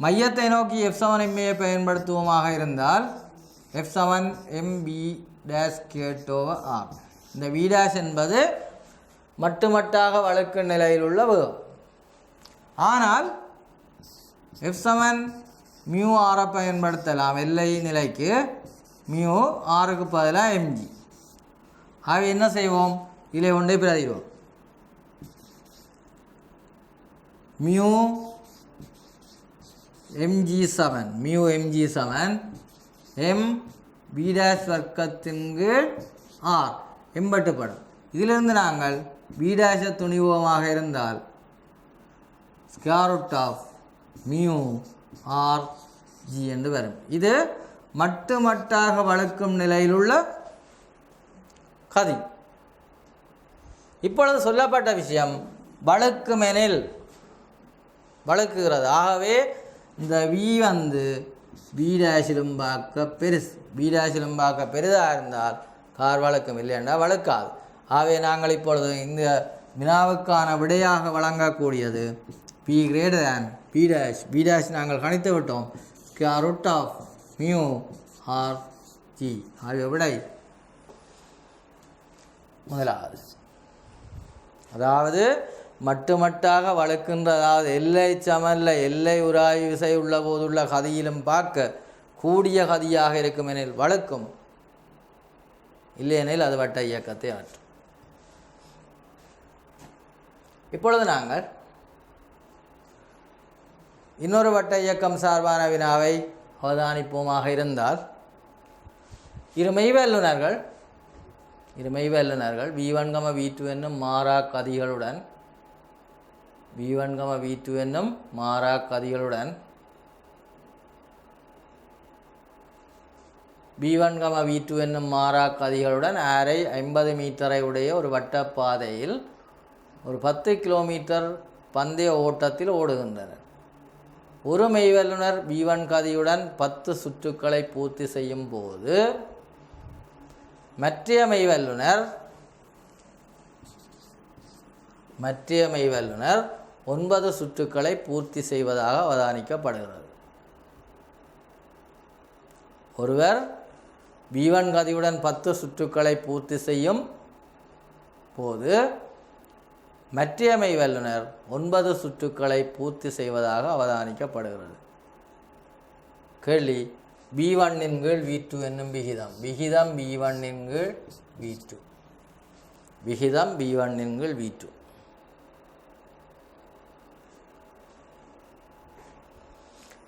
மையத்தை நோக்கி F7MA பயன்படுத்துவோமாக இருந்தால் F7MB கேட்டோவர். இந்த வி டேஷ் என்பது மட்டாக வழுக்கும் நிலையில் உள்ள வேகம். ஆனால் F7μr பயன்படுத்தலாம். எல்லை நிலைக்கு மியூ ஆருக்கு பதிலாக mg. ஆகவே என்ன செய்வோம், இதிலே ஒன்றை பிரதிடுவோம். Mu mg7 mu mg7 m b dash வர்க்கத்தின் கீழ் r எம்பட்டுப்படும். இதிலிருந்து நாங்கள் b டேஷை துணிவோமாக இருந்தால் square root of mu r g என்று வரும். இது மட்டாக வழுக்கும் நிலையில் உள்ள கதி. இப்பொழுது சொல்லப்பட்ட விஷயம் வழுக்குமெனில் வழுக்குகிறது. ஆகவே இந்த வி வந்து பி டேஷிலும் பார்க்க பெருசு. பி டேஷிலும் பார்க்க பெரிதாக இருந்தால் கார் வழுக்கும், இல்லையென்றால் வழுக்காது. ஆகவே நாங்கள் இப்பொழுது இந்த வினாவுக்கான விடையாக வழங்கக்கூடியது p greater than p dash. P dash நாங்கள் கணித்து விட்டோம். Square root of mu r g. ஆகிய விடை முதலாவது. அதாவது மட்டாக வழுக்கின்ற, அதாவது எல்லை சமல்ல எல்லை உராய்வு விசை உள்ள போதுள்ள கதியிலும் பார்க்க கூடிய கதியாக இருக்கும் எனில் வழுக்கும், இல்லையெனில் அது வட்ட இயக்கத்தை ஆற்றும். இப்பொழுது நாங்கள் இன்னொரு வட்ட இயக்கம் சார்பான வினாவை அவதானிப்போமாக இருந்தால் இரு மெய்வல்லுநர்கள் V1, V2 என்னும் மாறா கதிகளுடன் V1, V2 என்னும் மாறா கதிகளுடன் V1, V2 என்னும் மாறா கதிகளுடன் அரை 50 மீட்டரை உடைய ஒரு வட்டப்பாதையில் ஒரு 10 கிலோமீட்டர் பந்தய ஓட்டத்தில் ஓடுகின்றனர். ஒரு மெய்வல்லுனர் V1 கதியுடன் 10 சுற்றுக்களை பூர்த்தி செய்யும் போது மற்ற மெய்வல்லுனர் 9 சுற்றுக்களை பூர்த்தி செய்வதாக அவதானிக்கப்படுகிறது. ஒருவர் V1 கதியுடன் 10 சுற்றுக்களை பூர்த்தி செய்யும் போது மற்ற மெய்வல்லுனர் 9 சுற்றுக்களை பூர்த்தி செய்வதாக அவதானிக்கப்படுகிறது. கேள்வி, V1 இன் கீழ் V2 என்னும் விகிதம் V1 இன் கீழ் V2. விகிதம் V1 இன் கீழ் V2.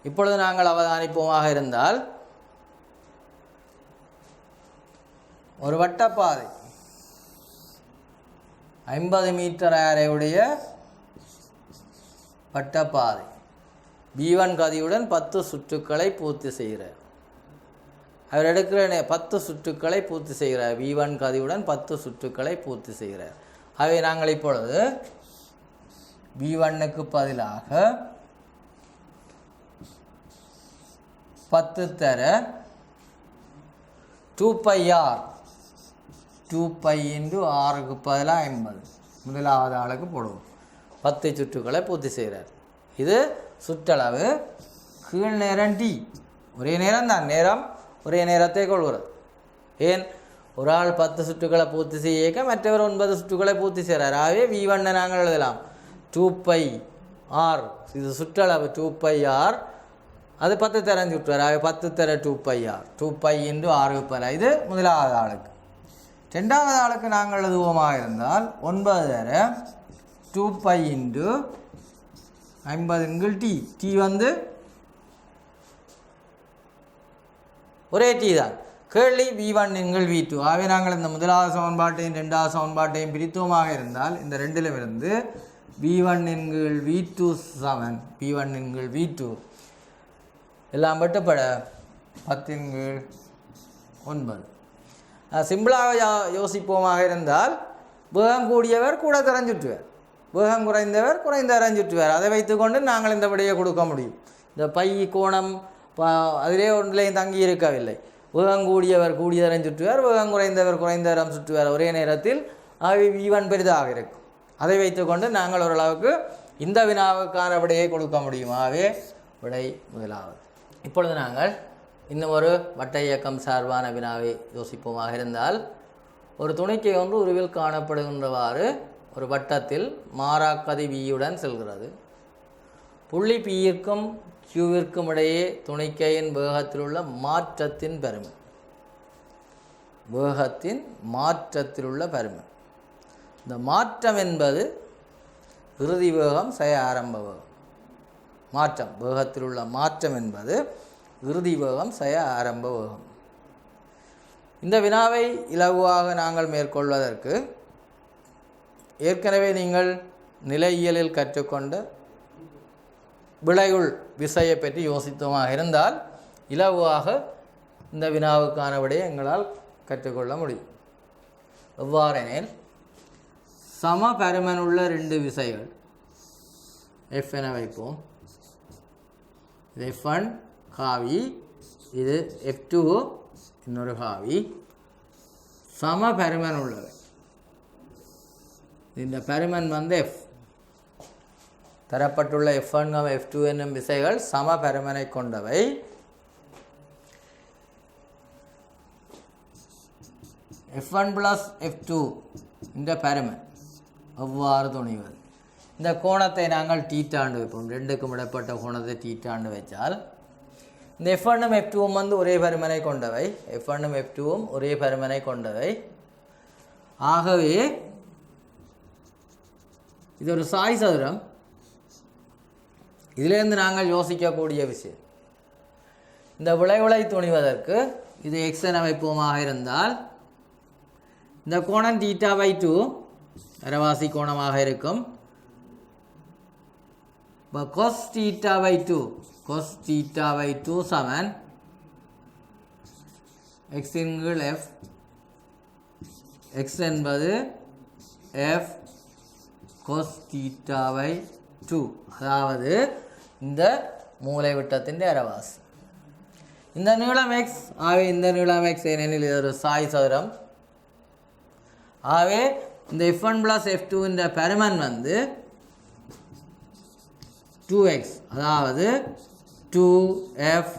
இப்பொழுது நாங்கள் அவதானிப்போமாக இருந்தால் ஒரு வட்டப்பாதை 50 மீட்டர் அரையுடைய வட்டப்பாதை V1 கதியுடன் 10 சுற்றுக்களை பூர்த்தி செய்கிறார். அவர் எடுக்கிற 10 சுற்றுக்களை பூர்த்தி செய்கிறார். V1 கதியுடன் 10 சுற்றுக்களை பூர்த்தி செய்கிறார். ஆகவே நாங்கள் இப்பொழுது V1க்கு பதிலாக 10 தர 2πr 2π × r பதிலாக 50 முதலாவது ஆளுக்கு போடுவோம். 10 சுற்றுக்களை பூர்த்தி செய்கிறார். இது சுற்றளவு. கீழ் நேரம் T. ஒரே நேரம் தான், நேரம் ஒரே நேரத்தை கொள்கிறது. ஏன் ஒரு ஆள் 10 சுற்றுக்களை பூர்த்தி செய்ய மற்றவர் 9 சுற்றுக்களை பூர்த்தி செய்கிறார். ஆகவே V1 நாங்கள் எழுதலாம் 2πr. இது சுற்றளவு 2πr. அது 10 தரம் சுற்றுவார். ஆகவே 10 தர 2πr 2π × r பதிலாக. இது முதலாவது ஆளுக்கு. ரெண்டாவது ஆளுக்கு நாங்கள் எழுதுவோமாக இருந்தால் 9 தர 2π × 50 × T. T வந்து ஒரே T தான். கேள்வி V1 × V2. ஆகவே நாங்கள் இந்த முதலாவது சமன்பாட்டையும் ரெண்டாவது சமன்பாட்டையும் பிரித்துவமாக இருந்தால் இந்த ரெண்டிலும் இருந்து V1 × V2 சமன் V1 × V2 எல்லாம் வெட்டப்பட 10 × 9. சிம்பிளாக யோசிப்போமாக இருந்தால் வேகம் கூடியவர் கூட தரஞ்சுட்டுவார், வேகம் குறைந்தவர் குறைந்த தரஞ்சுட்டுவார். அதை வைத்துக்கொண்டு நாங்கள் இந்த விடையை கொடுக்க முடியும். இந்த பை கோணம் அதிலே ஒன்றிலையும் தங்கி இருக்கவில்லை. வேகம் கூடியவர் கூடிய தரம் சுற்றுவார், வேகம் குறைந்தவர் குறைந்த தரம் சுற்றுவார் ஒரே நேரத்தில். ஆகவே V1 பெரிதாக இருக்கும். அதை வைத்துக்கொண்டு நாங்கள் ஓரளவுக்கு இந்த வினாவுக்கான விடையை கொடுக்க முடியும். ஆகவே விடை முதலாவது. இப்பொழுது நாங்கள் இன்னும் ஒரு வட்ட இயக்கம் சார்பான வினாவை யோசிப்போமாக இருந்தால், ஒரு துணிக்கை ஒன்று உருவில் காணப்படுகின்றவாறு ஒரு வட்டத்தில் மாறாக்கதி Vயுடன் செல்கிறது. புள்ளி Pற்கும் Qவிற்கும் இடையே துணிக்கையின் வேகத்தில் உள்ள மாற்றத்தின் பெருமை. வேகத்தின் மாற்றத்தில் உள்ள பெருமை. இந்த மாற்றம் என்பது இறுதி வேகம் ஆரம்ப வேகம். மாற்றம், வேகத்தில் உள்ள மாற்றம் என்பது இறுதி வேகம் ஆரம்ப வேகம். இந்த வினாவை இலகுவாக நாங்கள் மேற்கொள்வதற்கு ஏற்கனவே நீங்கள் நிலையியலில் கற்றுக்கொண்ட விளையுள் விசையை பற்றி யோசித்தோமாக இருந்தால் இலகுவாக இந்த வினாவுக்கான விடையை எங்களால் கற்றுக்கொள்ள முடியும். எவ்வாறெனில், சம பருமனுள்ள 2 விசைகள் F என வைப்போம். இது F1 காவி, இது F2 இன்னொரு காவி. சம பருமன் உள்ளவை. இந்த பருமன் வந்து F. தரப்பட்டுள்ள F1 F2 என்னும் விசைகள் சம பருமனை கொண்டவை. F1 + F2 இந்த பருமன் எவ்வாறு துணிவது? இந்த கோணத்தை நாங்கள் தீட்டாண்டு வைப்போம். ரெண்டுக்கும் இடைப்பட்ட கோணத்தை தீட்டாண்டு வைத்தால் இந்த F1 F2 வந்து ஒரே பருமனை கொண்டவை. F1 F2 ஒரே பருமனை கொண்டவை. ஆகவே இது ஒரு சாய் சதுரம். இதிலிருந்து நாங்கள் யோசிக்கக்கூடிய விஷயம், இந்த விளைவுளை துணிவதற்கு இது X என வைப்போமாக இருந்தால் இந்த கோணம் θ/2 அரைவாசி கோணமாக இருக்கும். cos θ/2 சமன் X × F. X என்பது F cos θ/2, அதாவது இந்த மூலை விட்டத்தின் அரைவாசி. இந்த நீளம் X. ஆகவே இந்த நீளம் X ஏனெனில் இது ஒரு சாய் சதுரம். ஆகவே இந்த F1 + F2 இந்த பருமன் வந்து 2x, அதாவது 2F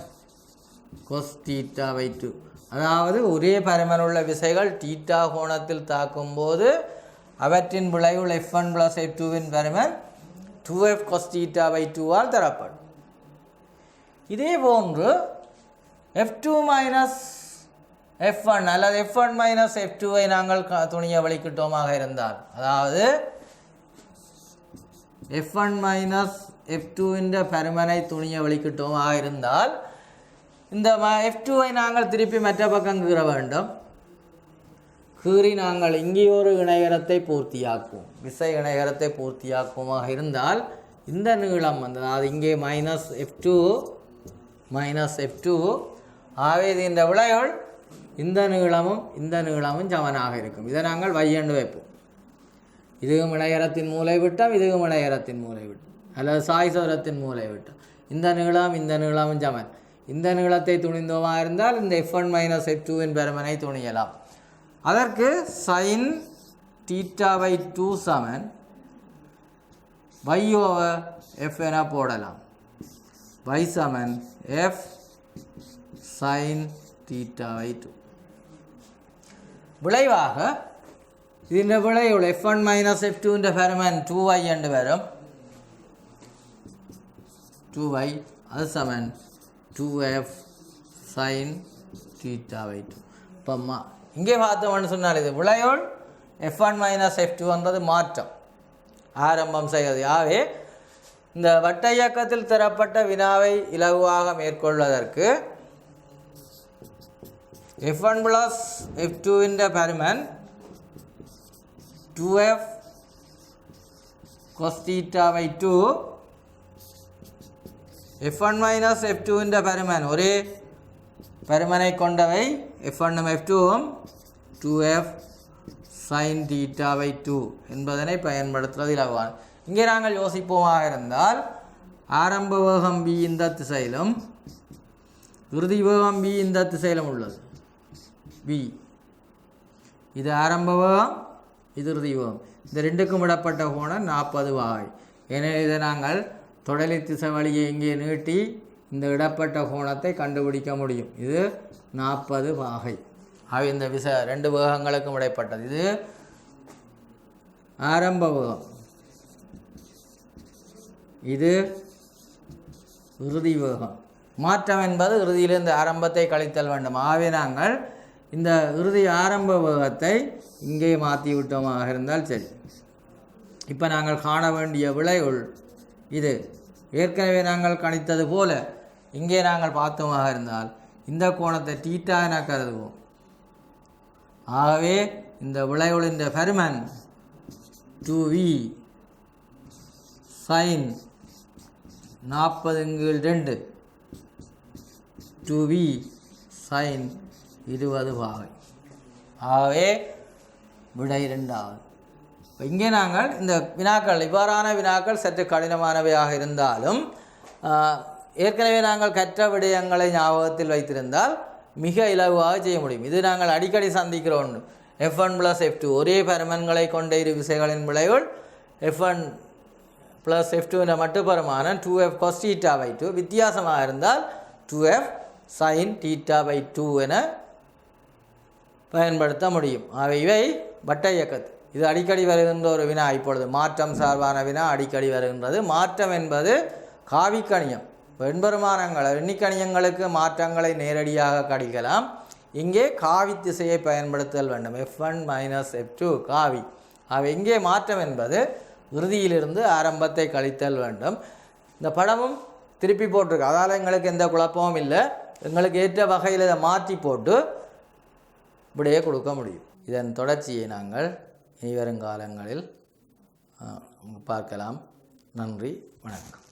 cos θ/2. அதாவது ஒரே பருமனுள்ள விசைகள் θ கோணத்தில் தாக்கும்போது அவற்றின் விளைவுள் F1 + F2வின் பருமன் 2F cos θ/2 ஆல் தரப்படும். இதே போன்று F2 - F1 அல்லது F1 - F2வை நாங்கள் துணிய வலிக்கிட்டோமாக இருந்தால், அதாவது F1 - F2வின் பருமனை துணிய வலிக்கிட்டோமாக இருந்தால் இந்த F2வை நாங்கள் திருப்பி மற்ற பக்கம் கீற வேண்டும். கீறி நாங்கள் இங்கே ஒரு இணைகரத்தை பூர்த்தியாக்குவோம். விசை இணைகரத்தை பூர்த்தியாக்குவோமாக இருந்தால் இந்த நீளம் வந்து அது இங்கே -f2 ஆகவே இது இந்த விளைவுள் இந்த நீளமும் சமனாக இருக்கும். இதை நாங்கள் y என்று வைப்போம். இதுவும் இணையரத்தின் மூலை விட்டம், இதுவும் இணையரத்தின் மூலை விட்டம் அல்லது சாய் சதுரத்தின் மூலை விட்டம். இந்த நீளமும் சமன். இந்த நீளத்தை துணிந்தோமாக இருந்தால் இந்த f1 - f2 பெருமனை துணியலாம். அதற்கு sin θ/2 சமன் y/f என போடலாம். y சமன் f sin θ/2. விளைவாக இந்த விளைவுள் f1 - f2 பெருமன் 2y என்று வரும். 2y அது சமன் 2f sin θ/2. இப்போ இங்கே பார்த்தோம்னு சொன்னால் இது விளைவுள் f1 - f2 என்பது மாற்றம் ஆரம்பம் செய்வது. ஆகவே இந்த வட்ட இயக்கத்தில் தரப்பட்ட வினாவை இலகுவாக மேற்கொள்வதற்கு f1 + f2 பெருமன் 2f cos θ/2 f1 - f2 பெருமன் ஒரே பெருமனை கொண்டவை f1 f2 2f sin θ/2 என்பதனை பயன்படுத்துவது இலகுவான. இங்கே நாங்கள் யோசிப்போமாக இருந்தால் ஆரம்ப வேகம் b இந்த திசையிலும் இறுதி வேகம் b இந்த திசையிலும் உள்ளது. b இது ஆரம்ப வேகம், இது இறுதி வேகம். இந்த ரெண்டுக்கும் விடப்பட்ட கோணம் 40 வாகை. எனவே இதை நாங்கள் தொடலி திசை வழியை இங்கே நீட்டி இந்த இடப்பட்ட கோணத்தை கண்டுபிடிக்க முடியும். இது 40 வாகை. ஆகவே இந்த ரெண்டு வேகங்களுக்கும் இடைப்பட்டது. இது ஆரம்ப வேகம், இது இறுதி வேகம். மாற்றம் என்பது இறுதியிலிருந்து ஆரம்பத்தை கழித்தல் வேண்டும். ஆகவே நாங்கள் இந்த இறுதி ஆரம்ப வேகத்தை இங்கே மாற்றி விட்டோமாக இருந்தால் சரி. இப்போ நாங்கள் காண வேண்டிய விளைவுள் இது. ஏற்கனவே நாங்கள் கணித்தது போல இங்கே நாங்கள் பார்த்தோமாக இருந்தால் இந்த கோணத்தை θ என கருதுவோம். ஆகவே இந்த விளைவுளின் பெருமன் 2v sin 40/2 2v sin 20 வாகை. ஆகவே விடை 2ஆவது. இங்கே நாங்கள் இந்த வினாக்கள் இவ்வாறான வினாக்கள் சற்று கடினமானவையாக இருந்தாலும் ஏற்கனவே நாங்கள் கற்ற விடயங்களை ஞாபகத்தில் வைத்திருந்தால் மிக இலகுவாக செய்ய முடியும். இது நாங்கள் அடிக்கடி சந்திக்கிற ஒன்று. f1 + f2 ஒரே பெருமன்களை கொண்ட இரு விசைகளின் விளைவுள் f1 + f2 மட்டுப்பெருமானம் 2f cos θ/2 வித்தியாசமாக இருந்தால் 2f sin θ/2 என பயன்படுத்த முடியும். இவை வட்ட இயக்கத்து. இது அடிக்கடி வருகின்ற ஒரு வினா. இப்பொழுது மாற்றம் சார்பான வினா அடிக்கடி வருகின்றது. மாற்றம் என்பது காவிக்கணியம். வெண்பெருமானங்கள் எண்ணிக்கணியங்களுக்கு மாற்றங்களை நேரடியாக கணிக்கலாம். இங்கே காவி திசையை பயன்படுத்தல் வேண்டும். f1 - f2 காவி. இங்கே மாற்றம் என்பது இறுதியிலிருந்து ஆரம்பத்தை கழித்தல் வேண்டும். இந்த படமும் திருப்பி போட்டிருக்கு. அதால் எங்களுக்கு எந்த குழப்பமும் இல்லை. எங்களுக்கு ஏற்ற வகையில் இதை மாற்றி போட்டு விடையை கொடுக்க முடியும். இதன் தொடர்ச்சியை நாங்கள் இனி வருங்காலங்களில் பார்க்கலாம். நன்றி, வணக்கம்.